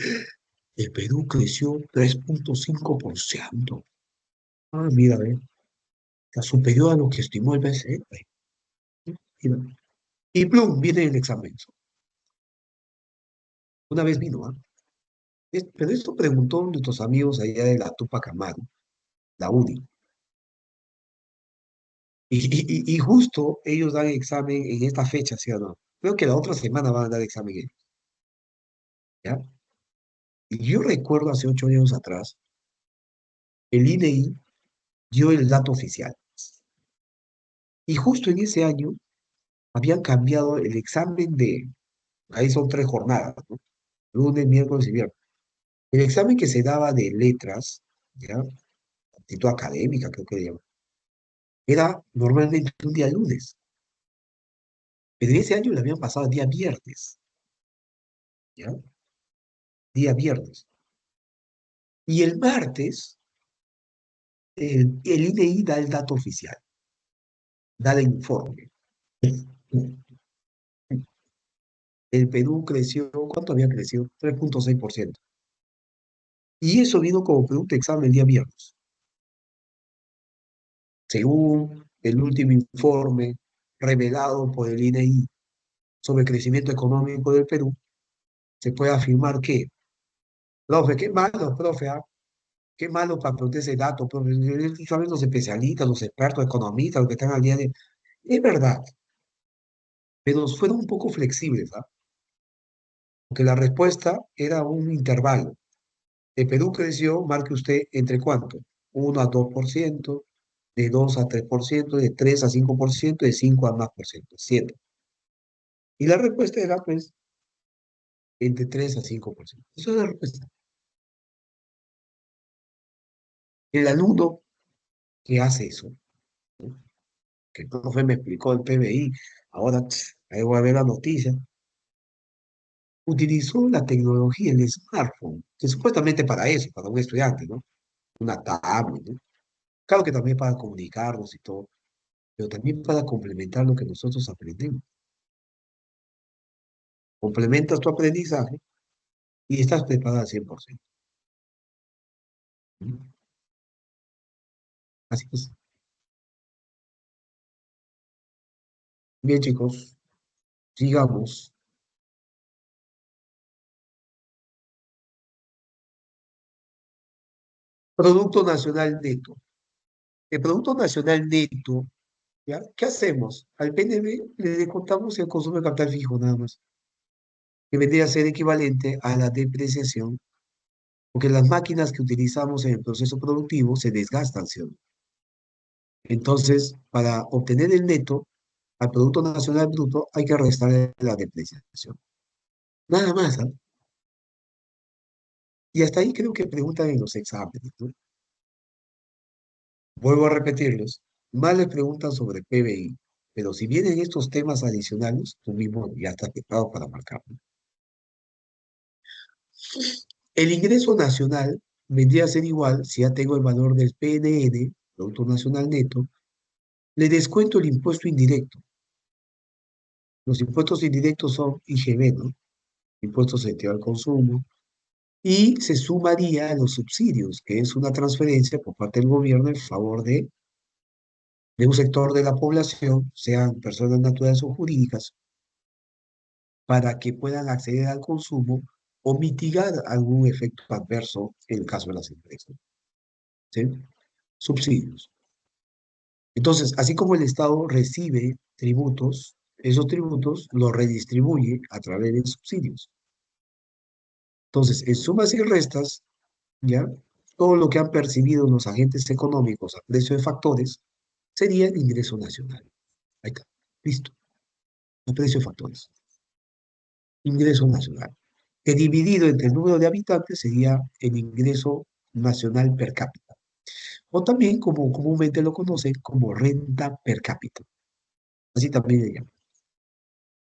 el Perú creció 3,5%. Ah, mira, a ver, está superior a lo que estimó el BCE. Mira. Y plum, viene el examen. Una vez vino, ¿ah? Pero esto preguntó nuestros amigos allá de la Tupac Amaru, la UDI. Y justo ellos dan examen en esta fecha, ¿sí o no? Creo que la otra semana van a dar examen ellos, ¿ya? Y yo recuerdo hace 8 años atrás, el INEI dio el dato oficial. Y justo en ese año habían cambiado el examen ahí son 3 jornadas, ¿no? Lunes, miércoles y viernes. El examen que se daba de letras, ¿ya? Actitud académica, creo que le llaman, era normalmente un día lunes, pero ese año le habían pasado día viernes, ¿ya? Día viernes. Y el martes, el INEI da el dato oficial, da el informe. El Perú creció, ¿cuánto había crecido? 3,6%. Y eso vino como producto de examen el día viernes. Según el último informe revelado por el INEI sobre el crecimiento económico del Perú, se puede afirmar que, profe, qué malo, profe, ¿ah? Qué malo para preguntar ese dato, profe. Saben los especialistas, los expertos, economistas, los que están al día de... Es verdad, pero fueron un poco flexibles, ¿ah? Porque la respuesta era un intervalo. El Perú creció, marque usted, ¿entre cuánto? 1 a 2%, de 2 a 3%, de 3 a 5%, de 5 a más por ciento, 7. Y la respuesta era, pues, entre 3 a 5%. Esa es la respuesta. El alumno que hace eso, ¿no? Que el profe me explicó el PBI, ahora ahí voy a ver la noticia, utilizó la tecnología, el smartphone, que supuestamente para eso, para un estudiante, ¿no? Una tablet, ¿no? Claro que también para comunicarnos y todo, pero también para complementar lo que nosotros aprendemos. Complementas tu aprendizaje y estás preparado al 100%. ¿No? Así es. Bien, chicos, sigamos. Producto Nacional Neto. El Producto Nacional Neto, ¿ya? ¿Qué hacemos? Al PNB le descontamos el consumo de capital fijo nada más, que vendría a ser equivalente a la depreciación, porque las máquinas que utilizamos en el proceso productivo se desgastan, ¿sí o no? Entonces, para obtener el neto al Producto Nacional Bruto hay que restar la depreciación. Nada más, ¿ah? Y hasta ahí creo que preguntan en los exámenes, ¿no? Vuelvo a repetirlos. Más les preguntan sobre PBI, pero si vienen estos temas adicionales, tú mismo ya estás preparado para marcarlo. El ingreso nacional vendría a ser igual si ya tengo el valor del PNN, Producto Nacional Neto, le descuento el impuesto indirecto. Los impuestos indirectos son IGB, ¿no? Impuesto sentido al consumo, y se sumaría a los subsidios, que es una transferencia por parte del gobierno en favor de un sector de la población, sean personas naturales o jurídicas, para que puedan acceder al consumo o mitigar algún efecto adverso en el caso de las empresas. ¿Sí? Subsidios. Entonces, así como el Estado recibe tributos, esos tributos los redistribuye a través de subsidios. Entonces, en sumas y restas, ¿ya? Todo lo que han percibido los agentes económicos a precio de factores sería el ingreso nacional. Ahí está, listo, a precio de factores. Ingreso nacional, que dividido entre el número de habitantes sería el ingreso nacional per cápita, o también como comúnmente lo conocen como renta per cápita, así también le llaman.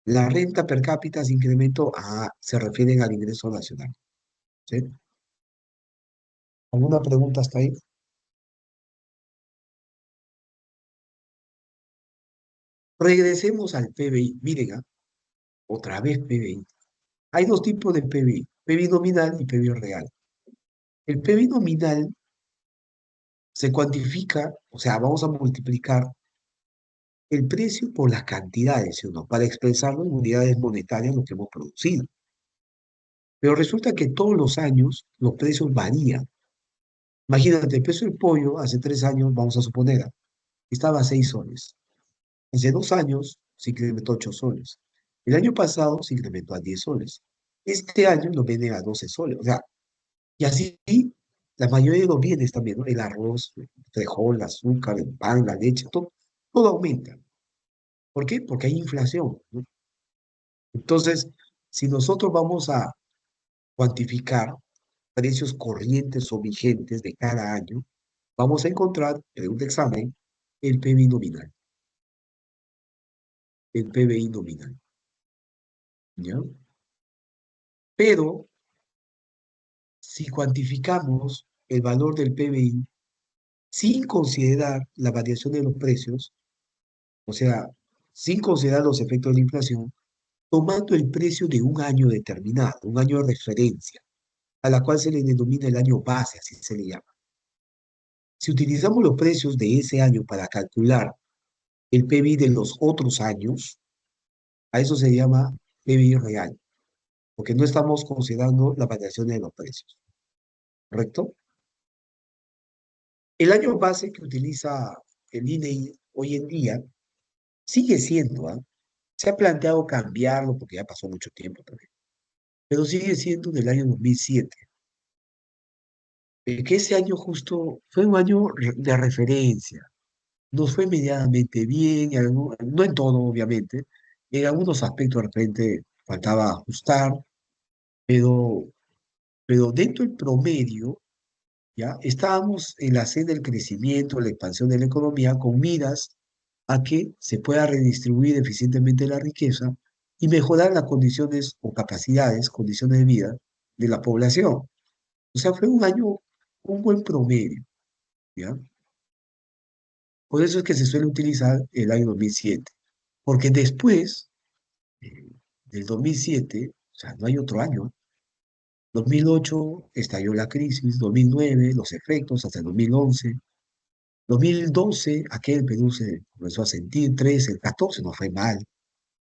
La renta per cápita se incrementó, se refieren al ingreso nacional, ¿sí? ¿Alguna pregunta hasta ahí? Regresemos al PBI. Miren, otra vez PBI. Hay dos tipos de PBI, PBI nominal y PBI real. El PBI nominal se cuantifica, o sea, vamos a multiplicar el precio por las cantidades, ¿sí o no? Para expresarlo en unidades monetarias lo que hemos producido. Pero resulta que todos los años los precios varían. Imagínate, el precio del pollo hace 3 años, vamos a suponer, estaba a 6 soles. Hace 2 años se incrementó a 8 soles. El año pasado se incrementó a 10 soles. Este año lo venden a 12 soles. O sea, y así la mayoría de los bienes también, ¿no? El arroz, el frijol, el azúcar, el pan, la leche, todo aumenta. ¿Por qué? Porque hay inflación, ¿no? Entonces, si nosotros vamos a cuantificar precios corrientes o vigentes de cada año, vamos a encontrar en un examen el PBI nominal, el PBI nominal, ¿ya? Pero si cuantificamos el valor del PBI sin considerar la variación de los precios, o sea, sin considerar los efectos de la inflación, tomando el precio de un año determinado, un año de referencia, a la cual se le denomina el año base, así se le llama. Si utilizamos los precios de ese año para calcular el PBI de los otros años, a eso se llama PBI real, porque no estamos considerando la variación de los precios, ¿correcto? El año base que utiliza el INEI hoy en día sigue siendo, ¿ah? Se ha planteado cambiarlo porque ya pasó mucho tiempo también, pero sigue siendo del año 2007, que ese año justo fue un año de referencia. Nos fue medianamente bien, no en todo, obviamente. En algunos aspectos de repente faltaba ajustar, pero, pero dentro del promedio, ¿ya? Estábamos en la senda del crecimiento, la expansión de la economía, con miras a que se pueda redistribuir eficientemente la riqueza y mejorar las condiciones o capacidades, condiciones de vida de la población. O sea, fue un año, un buen promedio, ¿ya? Por eso es que se suele utilizar el año 2007, porque después eh, del 2007, o sea, no hay otro año. 2008 estalló la crisis, 2009 los efectos hasta el 2011, 2012 aquel Perú se comenzó a sentir, 13, el 14 no fue mal,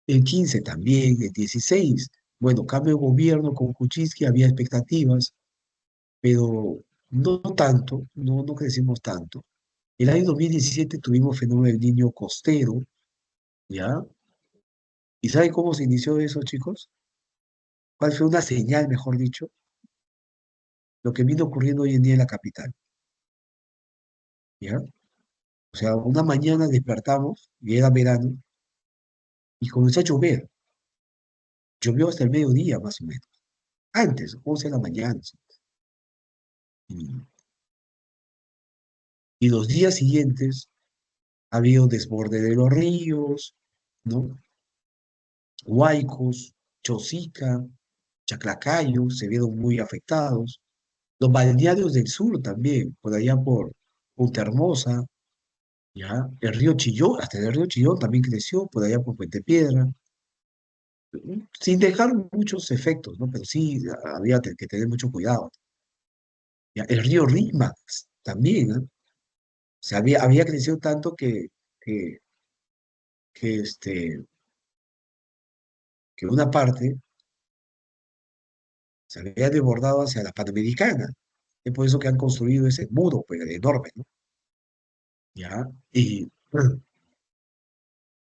el 15 también, el 16, bueno, cambio de gobierno con Kuczynski, había expectativas, pero no tanto, no crecimos tanto. El año 2017 tuvimos fenómeno del niño costero, ¿ya? ¿Y saben cómo se inició eso, chicos? ¿Cuál fue una señal, mejor dicho? Lo que vino ocurriendo hoy en día en la capital, ¿ya? O sea, una mañana despertamos, y era verano, y comenzó a llover. Llovió hasta el mediodía, más o menos. Antes, 11 de la mañana. ¿Sí? Y, y los días siguientes había un desborde de los ríos, ¿no? Huaicos, Chosica, Chaclacayo se vieron muy afectados. Los balnearios del sur también, por allá por Punta Hermosa, ¿ya? El río Chillón, hasta el río Chillón también creció, por allá por Puente Piedra, sin dejar muchos efectos, ¿no? Pero sí había que tener mucho cuidado. ¿Ya? El río Rímac también, ¿eh? O sea, había crecido tanto que, que, este, que una parte se había desbordado hacia la Panamericana. Es por eso que han construido ese muro, pues, enorme, ¿no? ¿Ya? Y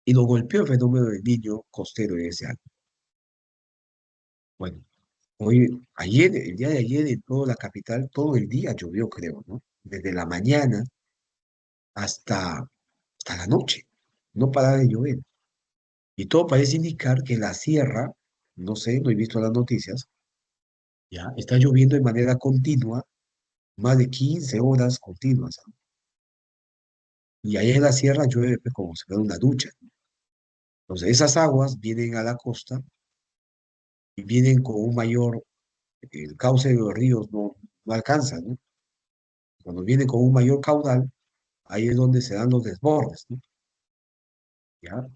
lo golpeó el fenómeno del niño costero de ese año. Bueno. Hoy, ayer, el día de ayer en toda la capital, todo el día llovió, creo, ¿no? Desde la mañana hasta, hasta la noche. No para de llover. Y todo parece indicar que la sierra, no sé, no he visto las noticias, ya está lloviendo de manera continua, más de 15 horas continuas, ¿ah? Y ahí en la sierra llueve pues, como si fuera una ducha. Entonces, esas aguas vienen a la costa y vienen con un mayor, el cauce de los ríos no alcanza, ¿no? Cuando viene con un mayor caudal, ahí es donde se dan los desbordes, ¿no? ¿Ya?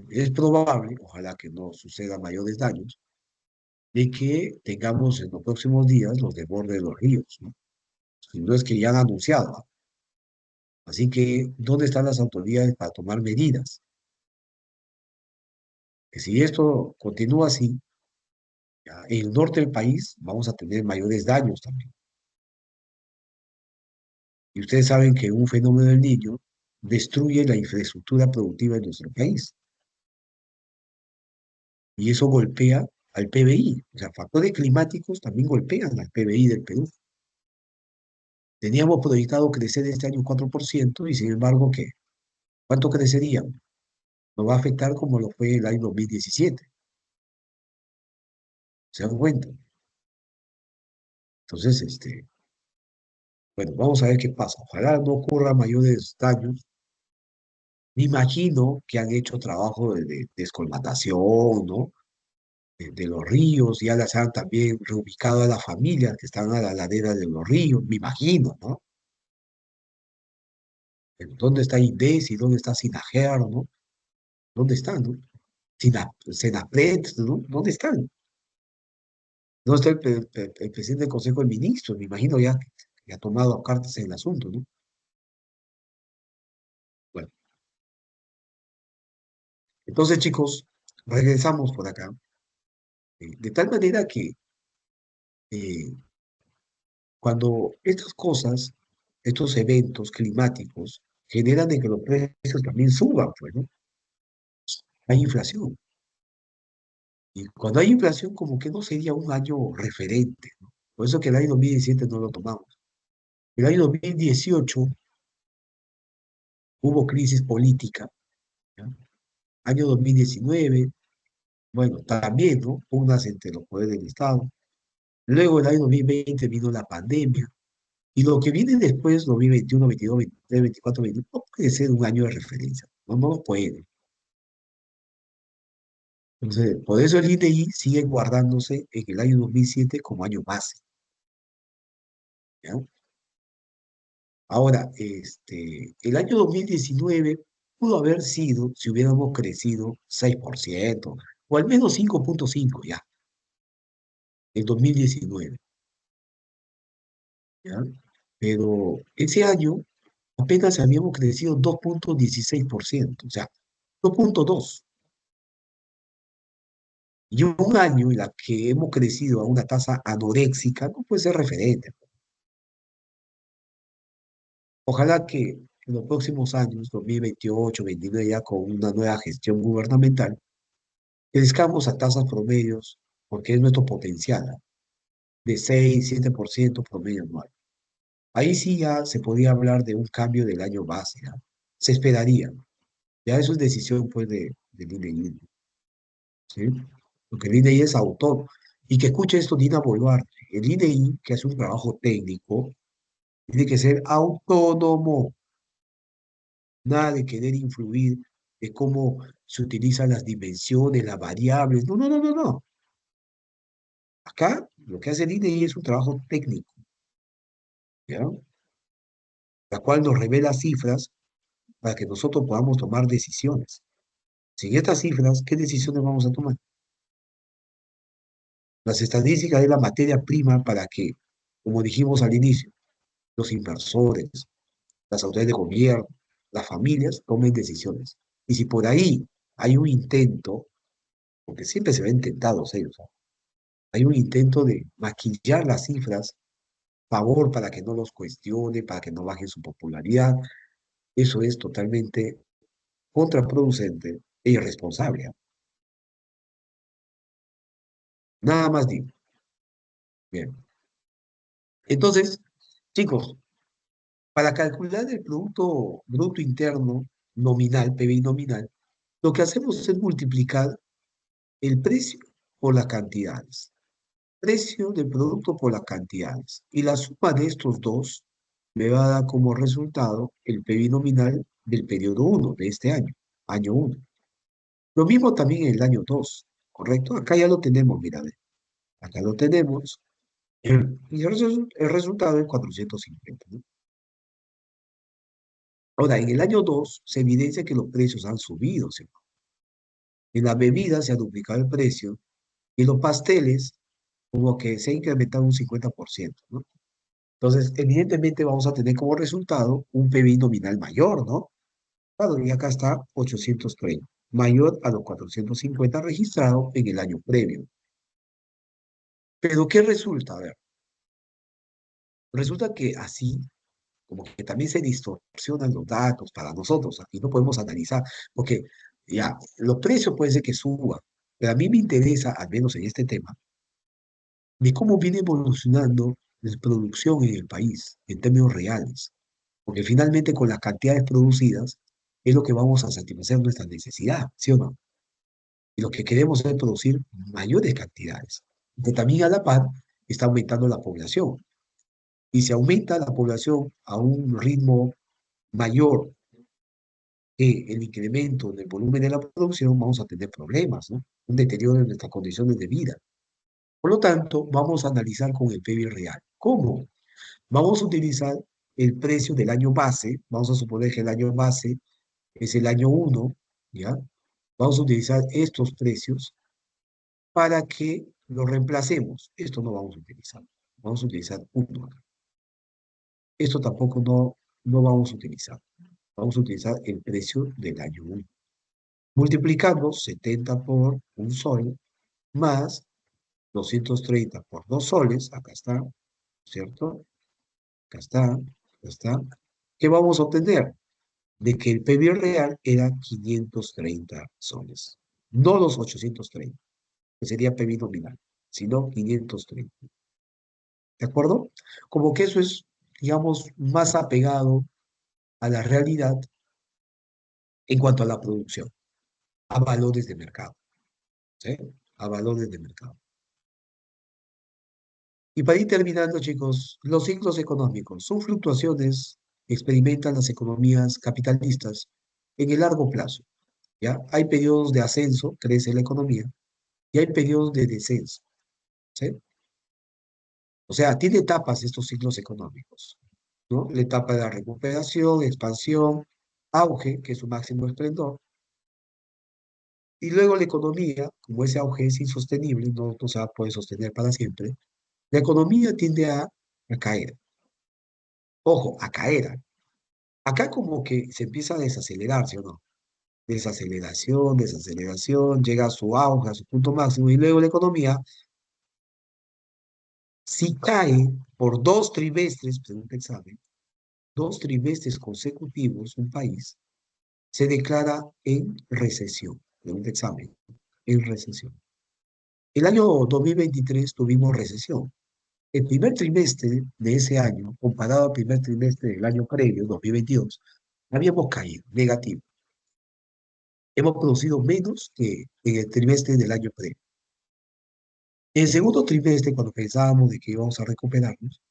Es probable, ojalá que no suceda mayores daños, de que tengamos en los próximos días los desbordes de los ríos, ¿no? Si no es que ya han anunciado, ¿ah? Así que, ¿dónde están las autoridades para tomar medidas? Que si esto continúa así, ya, en el norte del país vamos a tener mayores daños también. Y ustedes saben que un fenómeno del niño destruye la infraestructura productiva de nuestro país. Y eso golpea al PBI. O sea, factores climáticos también golpean al PBI del Perú. Teníamos proyectado crecer este año 4% y sin embargo, ¿qué? ¿Cuánto crecería? Nos va a afectar como lo fue el año 2017. ¿Se dan cuenta? Entonces, bueno, vamos a ver qué pasa. Ojalá no ocurra mayores daños. Me imagino que han hecho trabajo de descolmatación, ¿no? De los ríos, ya las han también reubicado a las familias que están a la ladera de los ríos, me imagino, ¿no? Pero ¿dónde está INDES y dónde está SINAGER, ¿no? ¿Dónde están, no? SENAPRED, ¿no? ¿Dónde están? ¿Dónde está el presidente del Consejo de Ministros? Me imagino ya que ha tomado cartas en el asunto, ¿no? Bueno, entonces, chicos, regresamos por acá, de tal manera que eh, cuando estas cosas, estos eventos climáticos, generan de que los precios también suban, pues, ¿no? Hay inflación. Y cuando hay inflación, como que no sería un año referente, ¿no? Por eso que el año 2017 no lo tomamos. El año 2018 hubo crisis política, ¿ya? Año 2019, bueno, también, ¿no? Unas entre los poderes del Estado. Luego el año 2020 vino la pandemia. Y lo que viene después, 2021, 22, 23, 24, 25, no puede ser un año de referencia. No, no lo puede. Entonces, por eso el INEI sigue guardándose en el año 2007 como año base, ¿ya? Ahora, el año 2019 pudo haber sido, si hubiéramos crecido 6% o al menos 5,5 ya, en 2019, ¿ya? Pero ese año apenas habíamos crecido 2,16%, o sea, 2,2. Y un año en la que hemos crecido a una tasa anoréxica no puede ser referente. Ojalá que en los próximos años, 2028, 2029, ya con una nueva gestión gubernamental, crezcamos a tasas promedios, porque es nuestro potencial, ¿ah? De 6, 7% promedio anual. Ahí sí ya se podría hablar de un cambio del año base, ¿ah? Se esperaría. Ya eso es decisión, pues, del INEI, ¿sí? Porque el INEI es autónomo. Y que escuche esto Dina Boluarte. El INEI, que hace un trabajo técnico, tiene que ser autónomo. Nada de querer influir de cómo se utilizan las dimensiones, las variables. No, no, no, no, no. Acá lo que hace el INEI es un trabajo técnico, ¿ya? La cual nos revela cifras para que nosotros podamos tomar decisiones. Sin estas cifras, ¿qué decisiones vamos a tomar? Las estadísticas es la materia prima para que, como dijimos al inicio, los inversores, las autoridades de gobierno, las familias tomen decisiones. Y si por ahí hay un intento, porque siempre se ve intentados ellos, ¿ah? Hay un intento de maquillar las cifras, favor para que no los cuestione, para que no baje su popularidad. Eso es totalmente contraproducente e irresponsable, ¿ah? Nada más digo. Bien. Entonces, chicos, para calcular el Producto Bruto Interno nominal, PBI nominal, lo que hacemos es multiplicar el precio por las cantidades. Precio del producto por las cantidades. Y la suma de estos dos me va a dar como resultado el PBI nominal del periodo uno de este año, año uno. Lo mismo también en el año 2, ¿correcto? Acá ya lo tenemos, mira, ve. Acá lo tenemos. Y el resultado es 450, ¿no? Ahora, en el año 2 se evidencia que los precios han subido, ¿sí? En las bebidas se ha duplicado el precio y los pasteles como que se ha incrementado un 50%, ¿no? Entonces, evidentemente vamos a tener como resultado un PBI nominal mayor, ¿no? Claro, y acá está 830, mayor a los 450 registrados en el año previo. Pero, ¿qué resulta? A ver, resulta que así, como que también se distorsionan los datos para nosotros, aquí no podemos analizar, porque ya, los precios puede ser que suban, pero a mí me interesa, al menos en este tema, de cómo viene evolucionando la producción en el país, en términos reales. Porque finalmente con las cantidades producidas es lo que vamos a satisfacer nuestra necesidad, ¿sí o no? Y lo que queremos es producir mayores cantidades. Que también a la par está aumentando la población. Y si aumenta la población a un ritmo mayor que el incremento del volumen de la producción, vamos a tener problemas, ¿no? Un deterioro de nuestras condiciones de vida. Por lo tanto, vamos a analizar con el PIB real. ¿Cómo? Vamos a utilizar el precio del año base, vamos a suponer que el año base es el año uno, ¿ya? Vamos a utilizar estos precios para que lo reemplacemos. Esto no vamos a utilizar. Vamos a utilizar uno acá. Esto tampoco no vamos a utilizar. Vamos a utilizar el precio del año uno. Multiplicamos 70 por un sol más 230 por 2 soles. Acá está, ¿cierto? Acá está, acá está. ¿Qué vamos a obtener? De que el PBI real era 530 soles. No los 830, que sería PBI nominal, sino 530. ¿De acuerdo? Como que eso es, digamos, más apegado a la realidad en cuanto a la producción, a valores de mercado, ¿sí? A valores de mercado. Y para ir terminando, chicos, los ciclos económicos son fluctuaciones que experimentan las economías capitalistas en el largo plazo, ¿ya? Hay periodos de ascenso, crece la economía, y hay periodos de descenso, ¿sí? O sea, tiene etapas estos ciclos económicos, ¿no? La etapa de la recuperación, expansión, auge, que es su máximo esplendor, y luego la economía, como ese auge es insostenible, no se va a poder sostener para siempre, la economía tiende a caer. Ojo, a caer. Acá como que se empieza a desacelerar, ¿sí o no? Desaceleración, desaceleración, llega a su auge, a su punto máximo, y luego la economía, si cae por 2 trimestres, según el examen, 2 trimestres consecutivos, un país se declara en recesión, de un examen, en recesión. El año 2023 tuvimos recesión. El primer trimestre de ese año, comparado al primer trimestre del año previo, 2022, habíamos caído, negativo. Hemos producido menos que en el trimestre del año previo. En el segundo trimestre, cuando pensábamos de que íbamos a recuperarnos,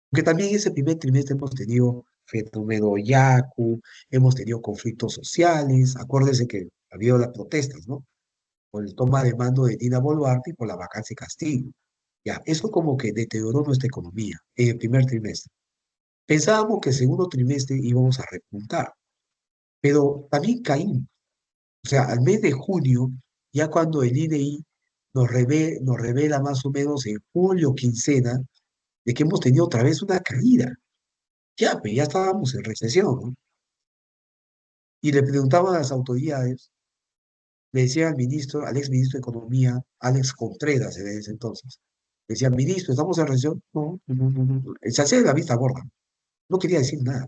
porque también ese primer trimestre hemos tenido fenómeno Yaku, hemos tenido conflictos sociales, acuérdense que ha habido las protestas, ¿no? Por el toma de mando de Dina Boluarte y por la vacancia de Castillo. Ya, eso como que deterioró nuestra economía en el primer trimestre. Pensábamos que el segundo trimestre íbamos a repuntar, pero también caímos. O sea, al mes de junio, ya cuando el INEI nos revela más o menos en julio, quincena, de que hemos tenido otra vez una caída. Ya, pues ya estábamos en recesión, ¿no? Y le preguntaban a las autoridades, le decía al ministro, al ex ministro de Economía, Alex Contreras en ese entonces, le decía, ministro, ¿estamos en recesión? No, no, no, no. Se hacía de la vista gorda, no quería decir nada.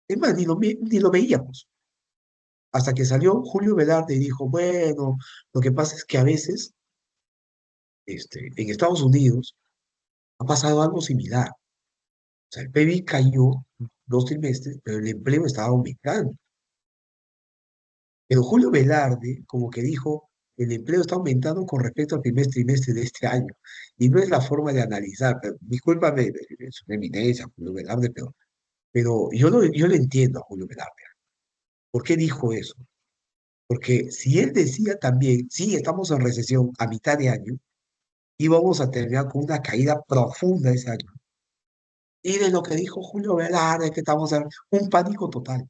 Es más, ni lo veíamos. Hasta que salió Julio Velarde y dijo, bueno, lo que pasa es que a veces, en Estados Unidos, Ha pasado algo similar. O sea, el PIB cayó 2 trimestres, pero el empleo estaba aumentando. Pero Julio Velarde como que dijo, el empleo está aumentando con respecto al primer trimestre de este año. Y no es la forma de analizar. Pero, discúlpame, es una eminencia, Julio Velarde, pero yo lo entiendo a Julio Velarde. ¿Por qué dijo eso? Porque si él decía también, sí, estamos en recesión a mitad de año, íbamos a terminar con una caída profunda ese año. Y de lo que dijo Julio Velarde, que estamos en un pánico total.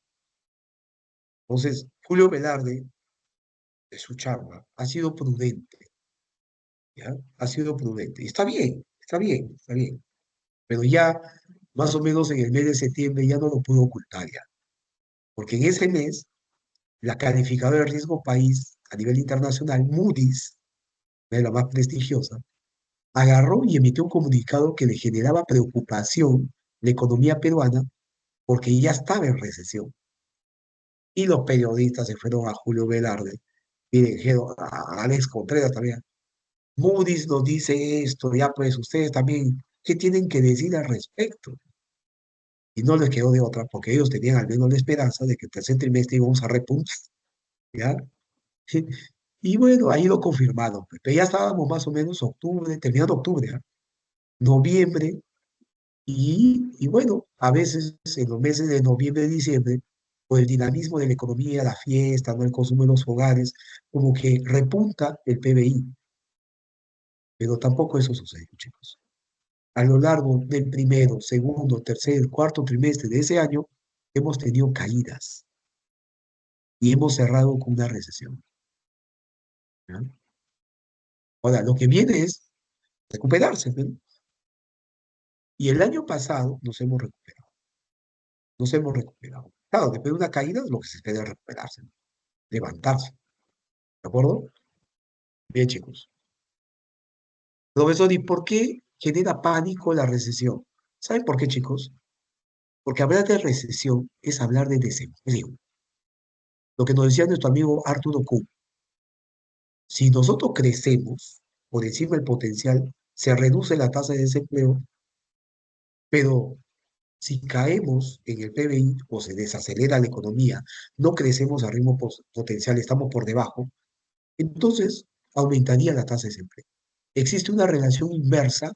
Entonces, Julio Velarde, de su charla, ha sido prudente, ¿ya? Ha sido prudente. Y está bien, está bien, está bien. Pero ya, más o menos en el mes de septiembre, ya no lo pudo ocultar ya. Porque en ese mes, la calificadora de riesgo país a nivel internacional, Moody's, de la más prestigiosa, agarró y emitió un comunicado que le generaba preocupación la economía peruana porque ya estaba en recesión. Y los periodistas se fueron a Julio Velarde y le dijeron a Alex Contreras también, Moody's nos dice esto, ya pues ustedes también, ¿qué tienen que decir al respecto? Y no les quedó de otra, porque ellos tenían al menos la esperanza de que el tercer trimestre íbamos a repuntar, ¿ya? Y bueno, ahí lo confirmaron, pues, pero ya estábamos más o menos octubre, terminando octubre, ¿ah? Noviembre, y bueno, a veces en los meses de noviembre y diciembre, por el dinamismo de la economía, la fiesta, ¿no? El consumo en los hogares, como que repunta el PBI, pero tampoco eso sucedió, chicos. A lo largo del primero, segundo, tercer, cuarto trimestre de ese año, hemos tenido caídas y hemos cerrado con una recesión, ¿ya? Ahora, lo que viene es recuperarse, ¿no? Y el año pasado nos hemos recuperado. Claro, después de una caída, lo que se espera es recuperarse, ¿no? Levantarse, ¿de acuerdo? Bien, chicos. Profesor, ¿y por qué genera pánico la recesión? ¿Saben por qué, chicos? Porque hablar de recesión es hablar de desempleo. Lo que nos decía nuestro amigo Arturo Kuhn, si nosotros crecemos por encima del potencial, se reduce la tasa de desempleo, pero si caemos en el PBI o se desacelera la economía, no crecemos a ritmo potencial, estamos por debajo, entonces aumentaría la tasa de desempleo. Existe una relación inversa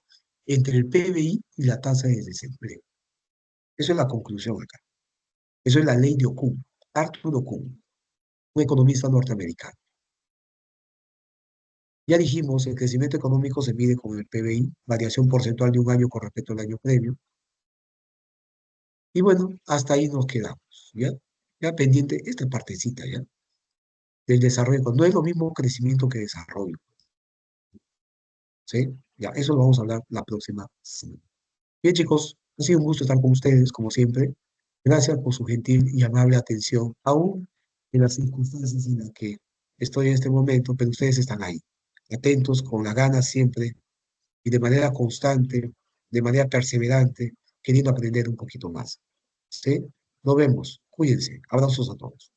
entre el PBI y la tasa de desempleo. Eso es la conclusión acá. Eso es la ley de Okun, Arthur Okun, un economista norteamericano. Ya dijimos, el crecimiento económico se mide con el PBI, variación porcentual de un año con respecto al año previo. Y bueno, hasta ahí nos quedamos, ¿ya? Ya pendiente esta partecita, ¿ya? Del desarrollo. No es lo mismo crecimiento que desarrollo, ¿sí? Ya, eso lo vamos a hablar la próxima semana. Bien, chicos, ha sido un gusto estar con ustedes, como siempre. Gracias por su gentil y amable atención, aún en las circunstancias en las que estoy en este momento, pero ustedes están ahí, atentos, con las ganas siempre y de manera constante, de manera perseverante, queriendo aprender un poquito más. ¿Sí? Nos vemos. Cuídense. Abrazos a todos.